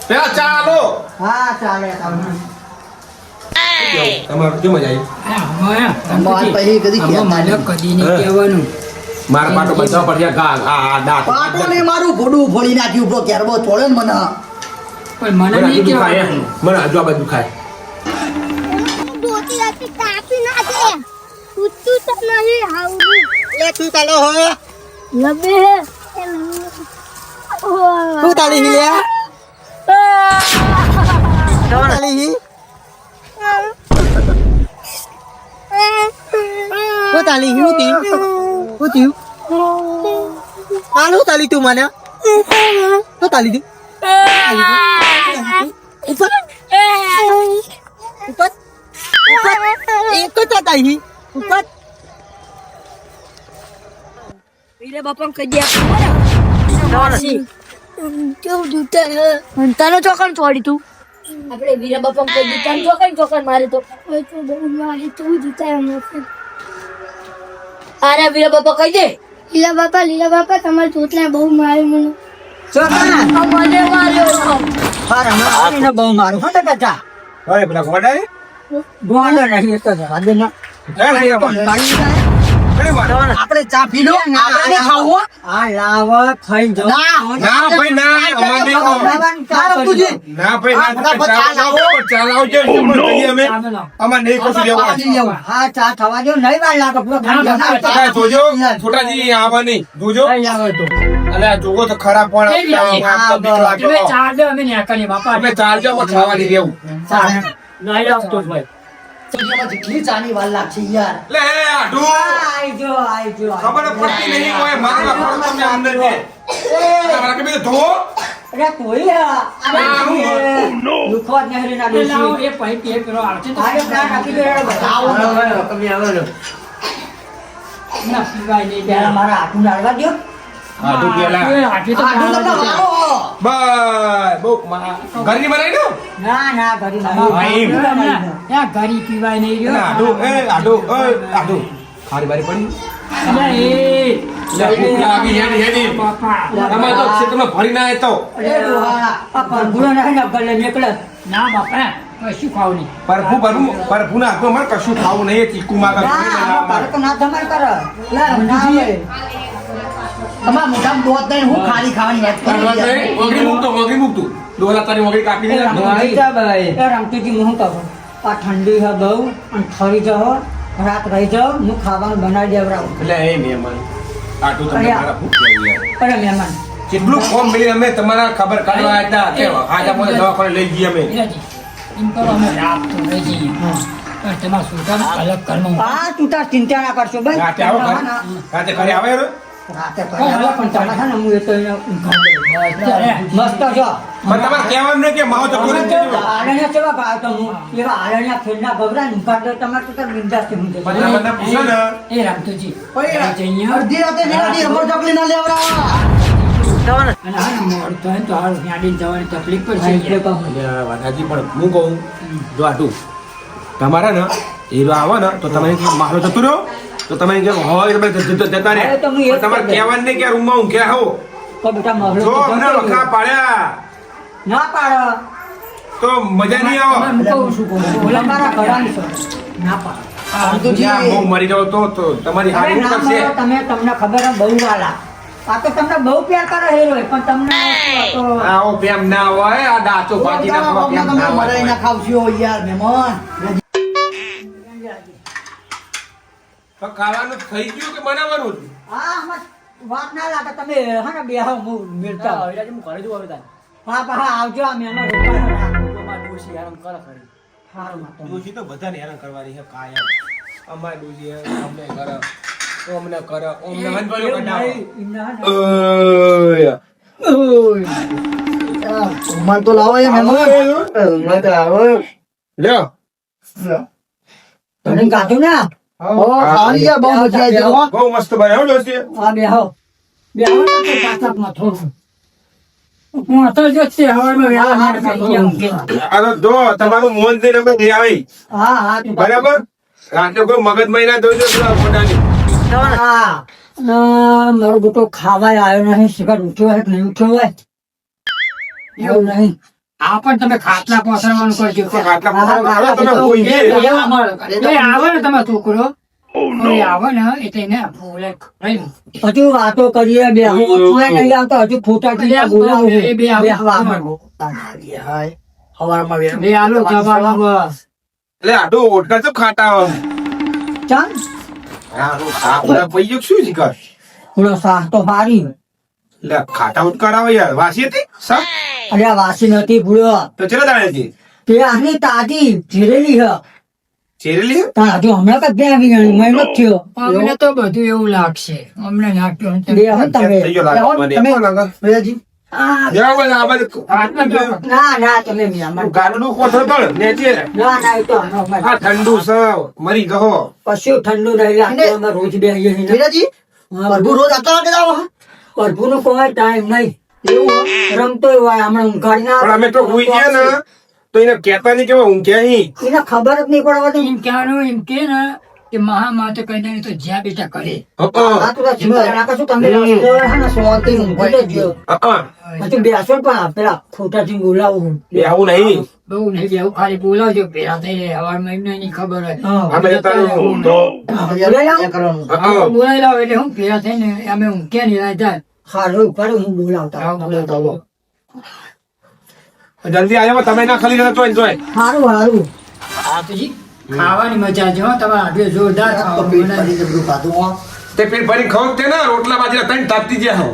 પેલા ચાલો હા ચાલે તમે. તમારું કેમ મજા આવી? અમાર પછી કદી કહેતા નહીં. કદી નહીં કહેવાનું. મારા પાટો બધા પડ્યા ઘા આ દાંત પાટો ને મારું ભોડું ફોડી નાખ્યું બ્રો ક્યાર બહુ તોડે ને મને. પણ મને મને નહીં હજુ દુખાય કહેવાનું. મને હજુ આ બાજુ દુખાય ધોતી રાતી કાપી નાખે ઉત્તું તો નહીં હાવડું લે તું તાલો હો લબે તું તાલી હી લે તાલી હી તું તાલી હી ઉતી આલુ તાલી તું મને તું તાલી તું ઉપર ઉપર ઉપર એક તો તાલી ઉપર વીરે બાપા કહી દે કેવું જૂતા તારો ચોકન છોડી તું આપણે વીરા બાપા કહી દે તારો ચોકન મારે તો બહુ મારે તું જૂતા અરે વીરા બાપા કહી દે લીલા બાપા તમારા ચોટલા બહુ મારે મને છોકરા મને માર્યો આને બહુ મારું હો કાકા. અરે પેલા ગોડાય ગોળો નહીં એક જ હાથે ના. આપણે ચા પી લો આપણે ખાવું હો? આ લાવો ખાઈ જાઓ. ના ભાઈ ના અમારે નહીં ખાવું. ખાવાનું ચા તુજી ના ભાઈ ના ફટાફટ ચા ચા લાવો. લાવો ચા લાવો છે શું કહીએ અમે અમારે નહીં કશું લેવું હા ચા થવા દો નહીં વાર લાગે પૂરો ખાઈ જાઓ. કાંઈ જોજો છોટાજી આવા નહીં જોજો નહીં આવે તો. અલે આ જોવો તો ખરાબ પણ કેવી આવી? આ બીક લાગે. તમે ચાર દો અમે ન્યા કરીએ બાપા. અમે ચાલજો પણ ખાવાની રહેવું ચાલે. નહીં આવતો ભાઈ. એમાં જેટલી ચાની વાર લાગશે યાર લે આડું આઈજો આઈજો. ખબર જ પડતી નહીં હોય મારવા પડો તમને અંદર છે તમારા કે બીજું ધો અરે કોઈ દુખવા જ નહીં ના એ લાવો, બેસી. એ પાઇપ એ પેલો આવશે તો આરે પ્લાન આપી દો યાર બધા. ના પીવાય નહીં પહેલા મારા હાથું નાળવા દ્યો. આડું પેલા એ હાથે તો આટલું તમને ખાવા વારો હો. બસ બહુ ઘરની બનાવી દો ના ના ઘડી દે. ભાઈ. ત્યાં ઘરી પીવાય નહીં રહ્યો. આડું આડું ખારી બારી પડી અલા, એ લે ભૂખ લાગી હેડી હેડી બાપા. તમે તો ક્ષેત્રમાં ભરી ના તો અરે ડોહા, આ પરભુડો નહીં ને ગલે નીકળે. ના બાપા કશું ખાવ નહીં. પરભુ ના હાથમાં મારે કશું ખાવું નહીં એ ચીકુ માં ના, આમાં તારે તો ના ધમાલ કરે. ના આવે. તમારા મોઢામાં દોત નહીં હું ખાલી ખાવાની વાત કરી યાર. વગરી મૂકતું ડોલા તારી વગરી કાપી એ દે રમતીજી હું શું કહું? આ ઠંડી છે બહુ અને ઠરી જાઓ રાત રહી જાઓ હું ખાવાનું બનાવી દેવડાવું. એટલે એ મહેમાન આટલું તમને મારા ભૂખ લાગી યાર અરે મહેમાન કેટલું ફોર્મ મળી અમે તમારા ખબર કાઢવા આવ્યા હતા કે આજે મને દવાખાને લઈ જઈએ અમે વિરાજી, એમ કરો અમે રાત તો રહી જઈએ. પણ તમારા છોકરાને અલગ ઘરમાં આ તું તાર ચિંતા ના કરશો ભાઈ. રાતે આવો ઘરે રાતે ઘરે આવે યાર રાતે કરી આવો, પણ તમે છે ને હું એ તો એને ઊંઘાડી દઉં. અત્યારે મસ્ત છો. પણ તમારે કહેવાનું નહીં કે માવો ચકુ નથી જજો. આરણ્યા કેવા ભાવ તો હું એવા આરણ્યા ખેડના ગભરા ઊંઘાડી દઉં. તમારે તો તાર બિંદાસથી ઊંઘે. બધા મને પૂછો ને એ રામતુજી ઓય, જઈએ. અડધી રાતે નિરાંતે અમર ચોકલી ના લેવડાવવા. અને હા ને મોડું થાય ને તો હારું ગાડીને જવાની તકલીફ પડશે. એટલે કહું. વાદાજી પણ હું કહું જો આટું તમારે ને હીરો આવે ને તો તમે મારો જતું રહ્યો તો તમે કે હોય તમે જતા રહે હવે તો હું એ જ પણ તમારે કરી દઈશ. કહેવાનું નહીં કે રૂમમાં ઊંઘ્યા હો તો બેટા મહલો જો તો અમને જતો વખા રહ્યો. પાડ્યા ના પાડો. તો મજા નહીં હવે આવે હું કહું છું કહું. ઓલા મારા ઘરાની છો. ના પાડો. જ્યાં બહુ મરી જાવ તો તમારી અરે હારી ના કરશે મારો તમે તમને ખબર હે બહુ વાલા. આ તો તમને બહુ પ્યાર કરે હેરો પણ તમને તો આવો પ્રેમ ના હોય આ દાચો ભાજી ના ખાવા પ્રેમ ના મરાઈ ના હોય ખાવશો યાર મહેમાન. તો ખાવાનું થઈ ગયું કે બનાવવાનું હતું? હા આમાં વાત ના લાગે તમે હા ને બે હું મિલતા હા હા આવજો આ મહેમાન હારું માં તો. ડોશી તો બધાને હેરાન કરવાની છે કાયમ અમારે ડોશી અમને કરે અમને કરે અમને હંજવાળીઓ કઢાવે. એમને હે ને રૂમાલ તો લાવો એ મહેમાન. લ્યો તને કાઢું ને ખાવાની યાર બહુ મજા આવી ગઈ, હો. બહુ મસ્ત બન્યો હો દોસ્તી. આ બેહો બેહો ને તો કાચકમાં થોડું હું તો જો છે હવારમાં વેલા ના ખાઈ ગયા આ તો જો તમારું મોન થઈને અમે લઈ આવી. હા હા તું બરાબર રાતે કોઈ મગજ મહિના દોઈ દો પેલા ફોટાની. હા મારો બેટો ખાવાય આવ્યો નહીં શિકાર ઉઠ્યો હોય કે નહીં ઉઠ્યો હોય એવું નહીં આ પણ તમે ખાટલા પહોંચવાનું કરજો ખાટલા પહોંચવાનું કરો, તમે કોઈ એ નહીં. આવે ને તમે છોકરો એ આવે ને એટલે એને બોલે હજુ વાતો કરીએ બે નહીં આવતો હજુ ખોટા બોલાવું હવારમાં વેર. બે આલો જવાનું એટલે આટલું ઓટકા ચમ ખાટા હોય? ચાલ આ બધા પૈયું શું શીખર? થોડો સાહ તો મારી એટલે ખાટા ઉટકા આવે યાર. વાસી હતી સા? અરે આ વાસી નથી ભૂલો તો ચેલા દાડે હતી? તે આની તાજી જીરેલી હ ચેરેલી? તાર હજુ હમણાં કદ ત્યાં આવી ગઈ મહિનો જ થયો અમને તો બધું એવું લાગશે અમને લાગ્યું બે હો તમે થઈ ગયો લાગે મને. તમે- કોણ લાગે? ભૈયાજી, આ, જાઓ બધા આ બધું ના ના તમે મહેમાન. ગાડું કોથળો તળ નેચે. ના ના એ તો હમણાં આ ઠંડુ છે મરી ગયો. કશું ઠંડુ નહીં લાગતું અમે રોજ બે ભૈયાજી, પ્રભુ રોજ આટલા વાગે જાઓ, હા? પ્રભુ નો કોઈ ટાઈમ નહીં એવું રમતો હોય હમણાં ઊંઘાડી ના પણ અમે તો હુઈ ગયા ને તો એને કહેતા નહીં કે ઊંઘ્યા અહીં. એને ખબર જ નહીં પડવા એમ કહેવાનું એમ કે ને કે મહામાતે કહી દે તો જ્યાં બેટા કરે આ તો ચિંતા ના કરશો તમે રસ્તો હે ને શાંતિ ઊંઘી લેજો હજુ બેસો પણ પેલા ખોટાથી બોલાવું એ આવું નહીં. બહુ નહીં બેવું ખાલી બોલાવજો પેલા થઈ હવારમાં એમને એની ખબર હોય અમે જતા ઊંઘતો. ભૈયાજી, એ કરવાનું. બોલાવી લાવો એટલે હું પેલા થઈને અમે હું ક્યાં નહીં જાય સારું કરે હું બોલાવતા બોલાવતા જલ્દી આવ્યો તમે ના ખાલી રહેતો હોય ને તોય. સારું સારું પછી ખાવાની મજા છે હો તમારા હાથે જોરદાર તો ખાવાનું પેટ બનાવી. ભરી જબરું ખાધું, હો. તે પેટ ભરી ખાવ તે ને રોટલા બાજરા ત્રણ તાપતી જ્યાં હો.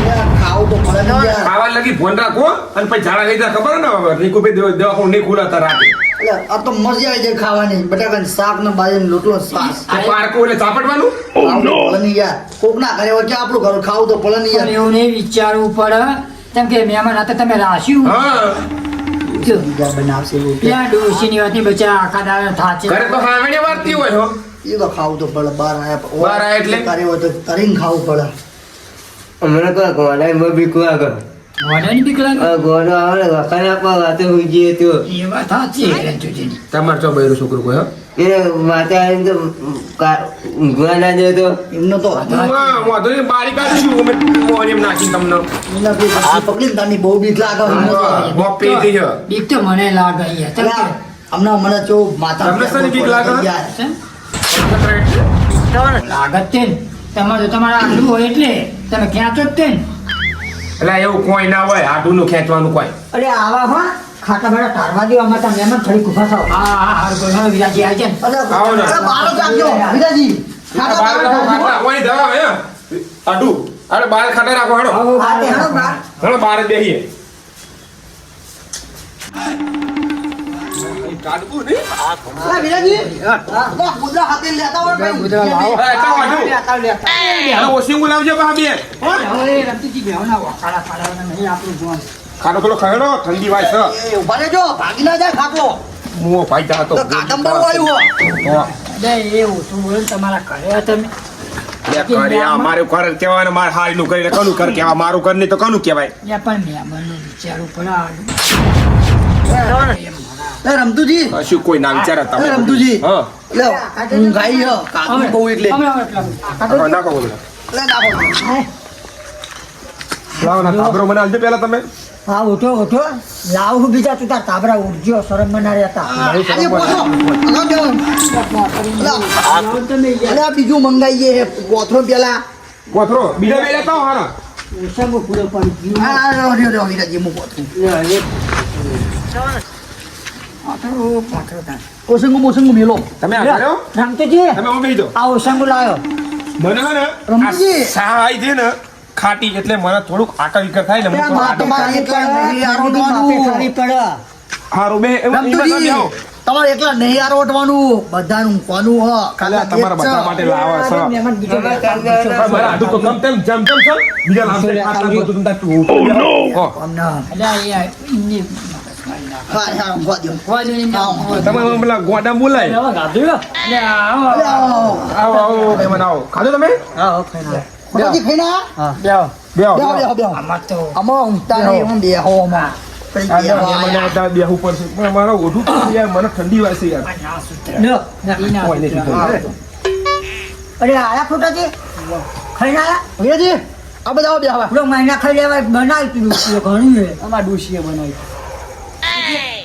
યાર, ખાવું તો પડે ને યાર. ખાવા લગી ફોન રાખો અને પછી ઝાડા ગઈ ખબર ને રીકુભાઈ દવાખાનું નહીં ખુલાતા રાતે. એટલે આ તો મજા આવી જાય ખાવાની, બટાકાનું શાક ને બાજરીનો રોટલો ને છાશ. તે પારકું એટલે ચાપડવાનું. ખાવું તો પડે ને યાર. કોક ના કરે હોય કે આપણું ઘર ખાવું તો પડે ને પણ યાર. એવું નહીં વિચારવું પડે કેમ કે મહેમાન હતા તમે રાખ્યું હા બીજા બનાવશે રોટલી. ત્યાં ડોશીની વાતની બચા આખા દાડા થાચે ઘરે તો હાવણી વારતી હોય હો. એ તો ખાવું તો પડે, બહાર આયા પછી. બહાર આયા એટલે? કરે હોય તો તરીને ખાવું પડે. હમણાં કોઈ ગોળામાં બીકું આગળ મોઢાની બીક લાગે ગોળો આવે ને વખાણ આપવા વાતે હોઈ જઈએ તો એ વાત સાચી રંજુજીની. તમારે તો બૈરું છોકરું કોઈ હો. એને માતા આવીને તો ઊંઘવા ના દે તો એમનો તો હા, વાંધો નહીં, બારી કાઢીશું અમે મોં એમ નાખીને તમને. એમના બે પછી પકડીને તારની બહુ બીક લાગે એમને તો. હા, મોં પેટી છે. બીક તો મને લાગે યાર. કેમ કે હમણાં મને જો માથા તમને શાની બીક લાગે? યાર. છે? લાગત તે ને. તમારે તો તમારા આટલું હોય એટલે તમે ખેંચો જ તે ને. એટલે એવું કોઈ ના હોય આટુનું ખેંચવાનું કોઈ. અરે આવા હો ખાટા ભાડા તારવા દેવા માટે મહેમાન થોડી કુફા થાવ હા હા હારું બોલો વિરાજી આવી જાય ને. અરે, આવો ને. અરે, બહાર જ રાખજો, વિરાજી. ખાટા બાર બહાર રાખો, રાખજો. ખાટલા. કોઈ દવા હે આટુ. અરે બાર ખાટા રાખો હેડો. હા, તે હેડો બહાર. હેડો બાર જ બેહીએ. કાઢવું નહીં? અરે, વિરાજી. તો મુદ્રા હાથે લેતા હોય ભાઈ. મુદ્રા લાવો. હા, એટલા વાંધો. હેડો ઓછી બોલાવજો બા બે. હવે રમતીજી બેહવાના વખાડા પાડવાના નહીં આપણું જોવાનું. ખાટો પેલો ખાડો ઠંડી વાય છે. એ ઉભા રહેજો, ભાગી ના જાય ખાટલો. મુઓ ભાઈ જા તો. તો કાદંબર વાયું હો. હા. અરે એ ઓછું બોલો ને તમારા ઘરે તમે લે કરે આ મારું ઘર કહેવાય ને મારે હારીનું કરીને કોનું ઘર કહેવાય મારું ઘર નહીં તો કોનું કહેવાય. ત્યાં પણ મહેમાનનું વિચારવું પડે. એ રમતુજી. કશું કોઈ ના વિચારે તમે. એ રમતુજી. હા. લે, ઊંઘ આઈ હે. કાકુ બહુ એટલે. હમણાં એટલા બધા. હવે નાખો બધું. લે, નાખો. લાવો ના તાબરો મને આલજો પહેલા તમે. હા ઉઠો ઉઠો લાવું બીજા તું તાર તાબરા ઉઠજો શરમ મના રહેતા આજે પોસો. અગાઉ જવાનું. લાવો તમે યાર. અલે, આ બીજું મંગાઈએ હે કોથરો પેલા. કોથરો બીજા બે લેતા આવો હારા. ઓછામાં પૂરો પડી ગયો હા, રહ્યો, વિરાજી, હું કોથરું. ઓસંગુ મેલો. તમે આ કર્યો રમતુજી તમે ઉભી દો. આ ઓછામાં લાયો મને હે ને રમતુજી. આ સહાય છે ને ખાટી એટલે મને થોડુંક આકર વિકર થાય ને ત્યાં હું તમારે એકલા નહીં આરોટવાનું. ખાવી પડે હારું બે એમાં રમતુજી, બેહો. તમારે એકલા નહીં આરોટવાનું, બધાનું કોનું હ. ખાલી આ તમારા બધા માટે લાવા છે. મહેમાન બીજો મારા હાથું તો ગમ તેમ જેમ તેમ છે બીજા લાંબે ખાટલા બધું તમને તું હો. અમને અલ્યા એ એમની મગજમારી. હા હા ઊંઘવા દ્યો. તમે પેલા ગોડા બોલાય આવો આવો મહેમાન આવો ખાધો તમે ખોટાજી ખાઈને આયા? બેહો બેહો, બેહો, બેહો. આમાં ઊંઘતા નહીં, એમાં બેહો આમાં. પડી આજે ગયા. મહેમાન આવતા બેહવું પડશે પણ મારો ઓઢું તો યાર મને ઠંડી વાગશે યાર કોઈ નહીં થતું. અરે આયા ખોટાજી ખાઈને આયા વીરાજી, આ બધા આવો બેહવા. પેલો મહિના ખાઈ લેવા બનાવી પીધું ઘણું છે અમારા ડોશીએ બનાવી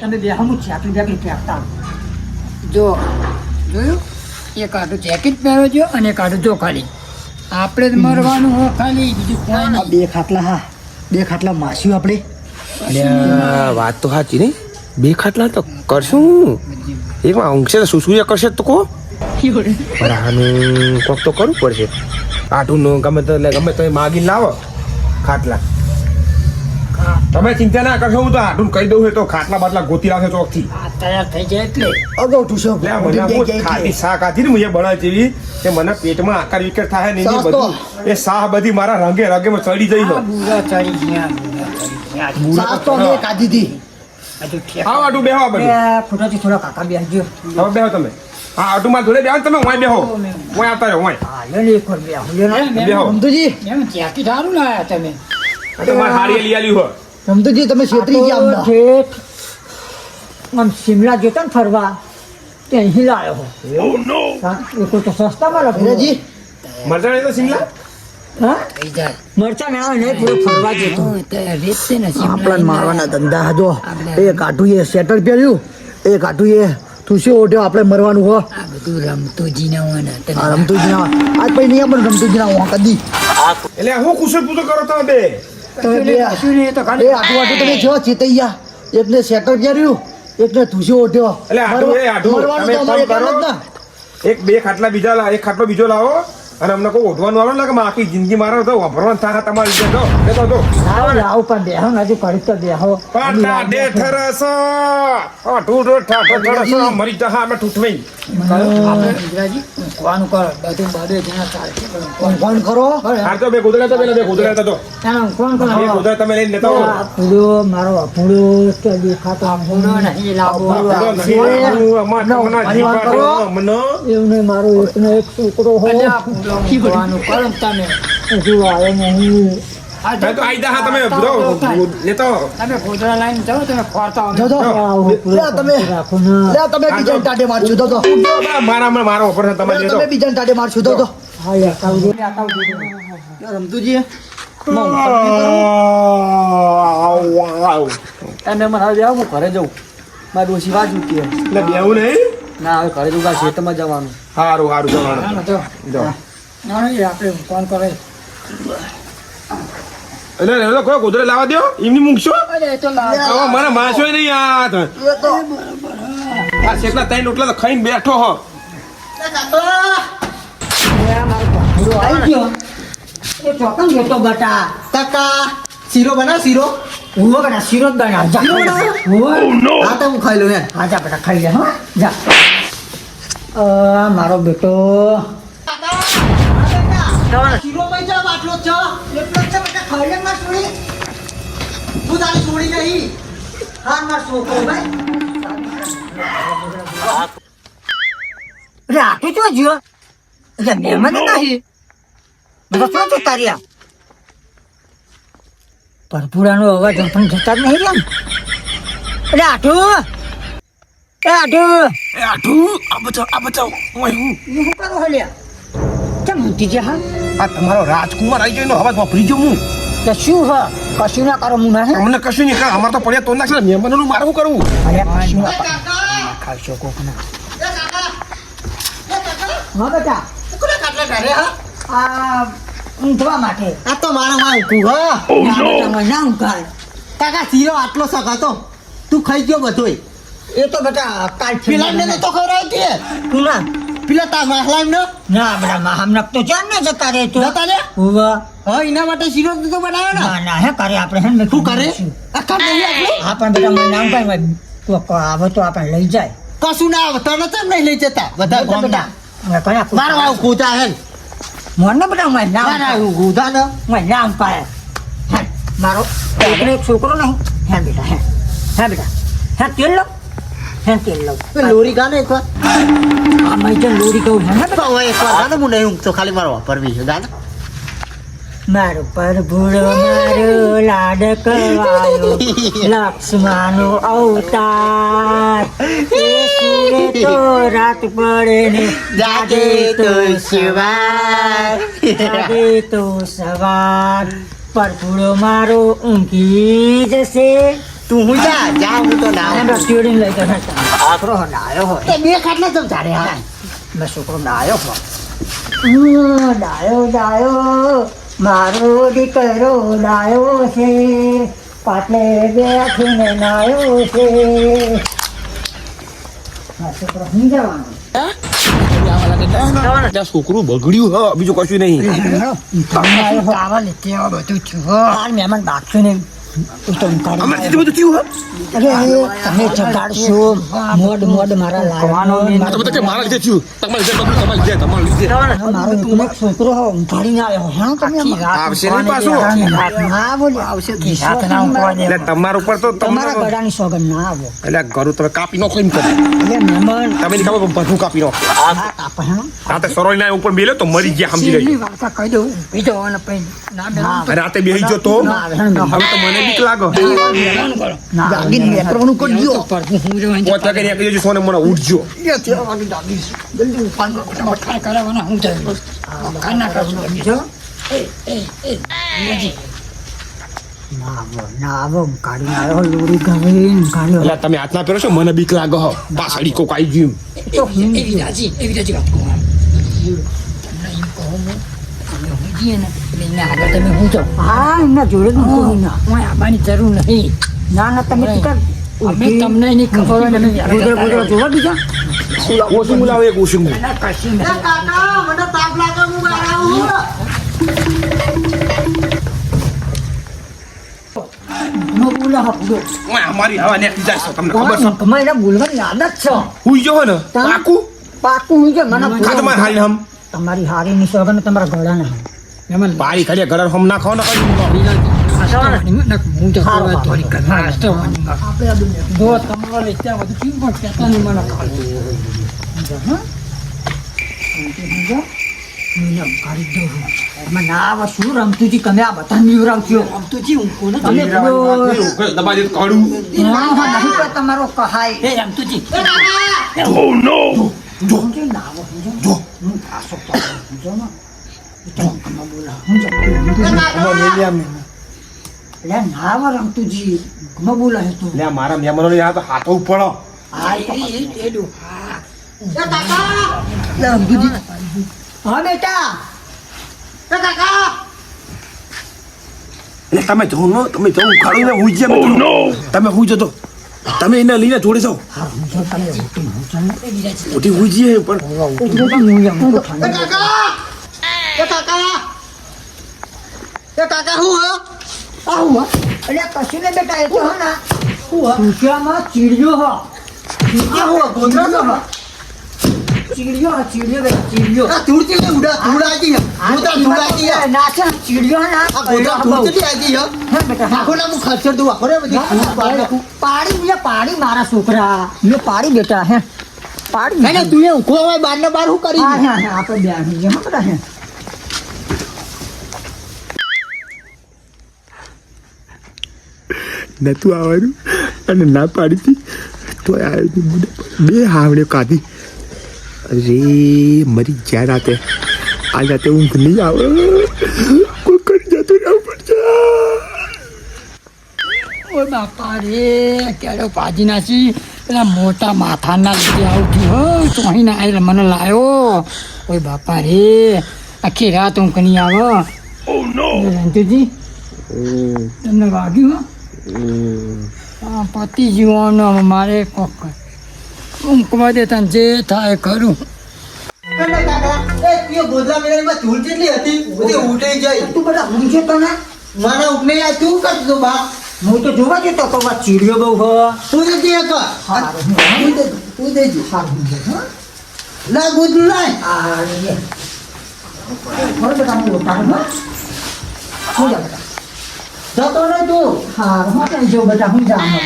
તમે બે હમું ચાકરી ચાકરી ફેંકતા જો જોયું એક આટું જેકેટ પહેરો છો અને એક આટું જો ખાલી આપણે જ મરવાનું હો ખાલી બીજું કોઈ આ નહીં બે ખાટલા હા, બે ખાટલા માસ્યું આપણે. અલ્યા વાત તો સાચી નહીં બે ખાટલા તો કરશું એકમાં ઊંઘશે તો સુસુયા કરશે તો કો પણ આનું કોક તો કરવું પડશે આટું ગમે તો માગીને લાવો ખાટલા તમે ચિંતા ના કરશો હું તો આટું કહી દઉં તો ખાટલા બાટલા ગોતી રાખે ચોકથી આ તૈયાર થઈ જાય એટલે અગાઉ ટૂંસો. લે મને હું ખાટી શાક આથી ને હું બનાવી જેવી કે મને પેટમાં આકાર વિકેટ થાય ને એની બધું એ શાહ બધી મારા રંગે રંગે માં ચડી જઈ આ બુરા ચડી ગયા સાસ તો મેં ખાધી હતી. આવો આટું બેહો આ બધું ફોટાથી થોડા કાકા બેસજો હવે બેહો તમે હા આટું માં જોડે બેહો ને તમે વાય બેહો વાય આવતા રહો વાય હાલો ને એક વાર બેહો બેહો રમતુજી, એમ ત્યાંથી સારું લાયા તમે તમારે હાડી લઈ આલ્યું હોય રમતુજી, તમે છેતરી ગયા અમને. આમ શિમલા જતા ને ફરવા તે અહીં લાવ્યો હો હા, એ કોઈ તો સસ્તામાં લખો વીરાજી, મરજા નહીં તો શિમલા હા થઈ જાય મરચા ના આવે ને પૂરો ફરવા જતો વેચશે ને આપણા મારવાના ધંધા હજો. એક આટું એ સ્વેટર પહેર્યું, એક આટું એ તુસી ઓઢ્યો, આપણે મરવાનું હો. આ બધું રમતુજી ના હોય ને આ રમતુજી ના આજ પછી નહીં આપણે રમતુજી ના હું કદી. એટલે હું કુશળ પૂછો કરો તમે બે તમે બે કશું નહીં એ તો એ ખાલી આટું આટું તમે જેવા ચેતાઈ ગયા. એકને સ્વેટર પહેર્યું, એકને તુસી ઓઢ્યો. એટલે આટું એ આટું મરવાનું તમે તો અમારે કામ કામ જ કરો. ના. એક બે ખાટલા બીજા એક ખાટલો બીજો લાવો અને અમને કોઈ ઓઢવાનું આવે ને કે આખી જિંદગી મારો તો વાપરવાનું થાય તમારી રીતે તો લેતો તો આવું પણ બેહો ને હજુ કરી તો બેહો પાટા દે ઠરસ આ ટૂટો ઠાઠો ઠરસ મરી જા હા મે ટૂટવેઈ આપણે ગુજરાતી ઊંઘવાનું કરો બધું બધે જણા ચાલશે પણ ફોન કરો. હા તો બે ગોદડા તો પેલા બે ગોદડા તો ચાલો કોણ કોણ બે ગોદડા તમે લઈને લેતા આવો અપૂડો મારો અપૂડો તો દેખાતો પૂરો નહીં લાવો એવું નહીં મારો એકનો એક છોકરો હો ઊંઘવાનું કરો ને તમે હજુ આવ્યો નહીં આ હા તો આઈદા હા તમે બરો લેતો તમે ગોદડા લાઈન જાઓ તમે ખોરતા જો જો. લે તમે રાખો ને લે તમે બીજાને ટાટે મારશું તો મારો ઓપરેશન તમે લેતો તમે બીજાને ટાટે મારશું તો હા યાર રમતુજી, તમે મને હવે જાઓ હું ઘરે જાઉં મારી ડોશી વાત ઉઠી એટલે બેવું નહીં ના હવે ઘરે જવું ખેતરમાં જવાનું હારું હારું જવાનું ના નહીં આપણે કોણ કરે એટલે કોઈ ગોદડા લાવવા દો એમની મૂકશો અરે એ તો લાવ હવે મને માસો નહીં આ કેટલા ત્રણ રોટલા તો ખાઈને બેઠો હો આવી ગયો એ ચોકન ગયો બટા કાકા શીરો બનાવ શીરો. ઉભો બેટા શીરો જ બનાવ જા શીરો બનાવ? ઉભો. હા તો હું ખાઈ લઉં યાર. હા જા બેટા ખાઈ લે હા જા મારો બેટો શીરો માં જા બાટલો છે. એટલો જ છે બેટા, ખાઈ લે માર છોડી. તું તારી છોડી નહીં. હા માર છોકરો ભાઈ. રાખે તો જો એટલે મહેમાન નહીં બધા શું જતા રહ્યા પરપુરાનો અવાજ પણ જતા જ નહીં રહ્યા ને એટલે આઠું એ આઠું આ બચાવ ઓય હું શું કરો હલ્યા કેમ મૂકી જા હા આ તમારો રાજકુમાર આવી ગયો અવાજ વાપરી ગયો હું કે શું હ કશું ના કરો હું ના હે અમને કશું નહીં કર અમારે તો પડ્યા તો નાખશે મહેમાનોનું મારે શું કરવું અરે કશું ના ખાવશો કોક ના હા બેટા કોને કાટલા કાઢે હા? આ ઊંઘવા માટે આ તો મારા માં ઊંઘું હા. ના ઊંઘાય કાકા શીરો આટલો સકાતો તું ખાઈ ગયો બધોય. એ તો બેટા કાલ પેલા ને તો ખવડાવી દે. તું ના પેલા તાર માહલામ ને ના બેટા મહામનક તો ચાલ ને જતા રહે તો જતા રે? હોવા હા એના માટે શીરો તો બનાવ્યો ને. ના ના હે કરે આપણે હે ને શું કરે? આ કાઢ નહીં આટલું? હા પણ બેટા મને નામ કાંઈ આવે તો આપણે લઈ જાય કશું ના આવે તને કેમ નહીં લઈ જતા બધા ગામના? હવે કયા મારા વાવ કૂતા હે. મને બેટા મને નામ મારા કૂતા ને. મને નામ પાય હે મારો એકનો એક છોકરો નહીં હે બેટા હે બેટા હે તેલ લો હે તેલ લો લોરી ગાને એક વાર આ મેં જે લોરી કહું છે ને તો હવે એક વાર ગાને હું નહીં ઊંઘતો ખાલી મારો વાપરવી છે ગાને મારો પ્રભુડો મારો લાડકવાયો લક્ષ્મણનો અવતાર એ સુરે તો રાત પડે ને જાગે તો સવાર જાગે તો સવાર પ્રભુડો મારો ઊંઘી જશે તું હું જા હું તો ના એનો સ્ટુડન્ટ લઈ તો છોકરો ડાયો હોય એ બે ખાટલા તમ તારે હા મેં છોકરો ડાયો હોય ડાયો ડાયો મારો દીકરો ડાયો છે પાટલે બેઠીને નાયો છે મારો છોકરો હું જવાનું ત્યાં છોકરું બગડ્યું હ બીજું કશું નહીં આવા લીધે બધું છું મહેમાન બાકી નહીં અમારે બધું થયું તમે જગાડશો મોડ મારા લાવવાનો મારા લીધે થયું તમારા લીધે મારો એકનો એક છોકરો ઊંઘાડી ના આવ્યો હા તમે આવશે નહીં પાછું. ના બોલ્યો આવશે એટલે તમારા ઉપર તો તમારા ગળાની સોગંદ ના આવો એટલે ઘરું તમે કાપી નાખો એમ કરો એટલે મહેમાન તમે નહીં ખબર બધું કાપી નાખો આપે હા રાતે સરોઈ ના ઉપર મેલ્યો તો મરી ગયા સમજી છેલ્લી લઈ વાર્તા કહી દઉં બીજો અને પછી ના બેન રાતે બેસી ગયો તો હવે તો મને બીક લાગે દાગીને નેત્રોનું કરી દો પર હું રહેવાની પોત વાગે ને કહી સોને મને ઉઠજો જલ્દી ઉપાડ મઠા કરાવવાના હું જાય ખાના કરવાનો બીજો ના આવો કાઢી આવ્યો લોરી ગવીન કાઢ્યો એટલે તમે હાથ ના પહેરો છો મને બીક લાગે હો પાછળી કોક આવી ગયું તો એવી રાજી વાત કહો તમે હું છો હા એમના જોડે હું આવવાની જરૂર નહીં ના તમે અમે તમને નહીં ખબર હોય ને ગોદરા જોવા બીજા ઓછું બોલાવે એક ઓછું કાકા મને તાપ લાગે હું બહાર આવું બોલા હપડો અમારી હવા ને જાય છે તમને ખબર છે તમારે બોલવાની આદત છે હુઈ જો ને પાકું પાકું હું છે મને ખા તમારે હારી હમ તમારી હારી ની સોગન તમારા ગળા ના એમાં બારી ખડે ઘર હમ ના ખાવ ના શું રમતુજી તમે આ બધા રમજો રમતુજી દબાજી કાઢું તમારો કહાય રમતુજી મારા મહેમાનો હાથો પડો હા બેટા એટલે તમે જો નો તમે જો ઉખાડો ને હુઈ ગયા તમે હુઈ જતો તમે એને લઈને જોડે જાઓ ઓટી હુઈ જઈએ પણ કાકા હું કશું ને બેટા એ તો હા ના ચીડિયો હો ચીડિયો બેટા ચીડિયો ધૂળતી ઉડા ધૂળાજી ઉડા ધૂળાજી નાચા ચીડિયો ના આ ગોડા ધૂળતી આજી હો હા બેટા આખો ના હું ખર્ચર દઉં આખો રે બધી પાડી મારા છોકરા મેં પાડી બેટા હે પાડી ના તું એ ઉખો હોય બાર ને બાર હું કરી હા આપણે બે જમા બધા હે નતું આવવાનું અને ના પાડી હતી તો બે હાવડે કાઢી અરે મરી ગયા રાતે આ રાતે ઊંઘ નહીં આવે કોઈ કરી જતું રહેવું પડશે ઓ બાપા રે ક્યારે પાજી નાસી પેલા મોટા માથાના લીધે આવું થયું હો ચોહી ના આવી મને લાયો ઓય બાપા રે આખી રાત ઊંઘ નહીં આવે રંતુજી તમને વાગ્યું હો પતિ જીવવાનો મારે કોક ઊંઘવા દે તને જે થાય કરું ગોદરા મેળામાં ધૂળ જેટલી હતી બધી ઉઠી જાય તું બધા ઊંઘે તો ના મારા ઉપને આ તું કરતો બા હું તો જોવા જતો તો વાત ચીડિયો બહુ હો તું દે કર તું દેજો ના ગુદ લાય જતો નહીં તું હા હું કઈ જો બેટા હું જાણો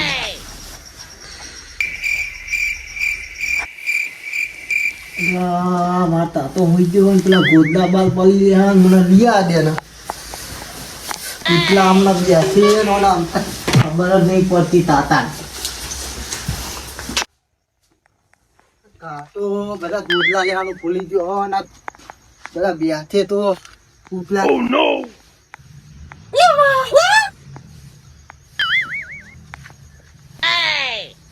માતા તો હોઈ ગયો ને પેલા ગોદડા બાલ પડી રહ્યા ને મને લિયા દે ને એટલા હમણાં બેસે ને ઓલા ખબર જ નહીં પડતી તાતા તો બધા ગોદલા લેવાનું ભૂલી ગયો ને બધા બેઠે તો ઉપલા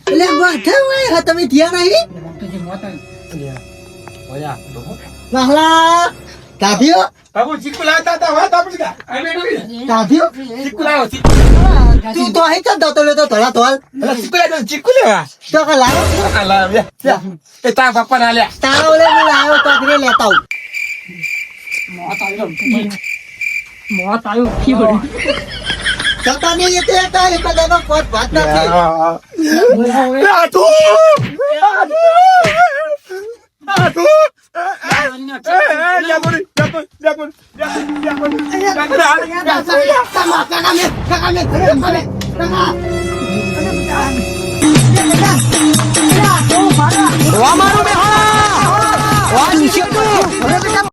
એટલે બધા હોય તમે ત્યાં નહીં mahla Tavio બાબુ ચીકુ લાવતા હતા વાત આપણી કા અમે ડોરી Tavio ચીકુ લાવો tu to hai cha dato le to tola tol એટલે ચીકુ લાવો ચીકુ લેવા to ka lao આ લાવ એ તા પપ્પા ના લે ta le lao to kre le tau મોત આવ્યો કી પડી kata ni yete ta le ka da pot bat na thi આટુ આટુ Wamaru me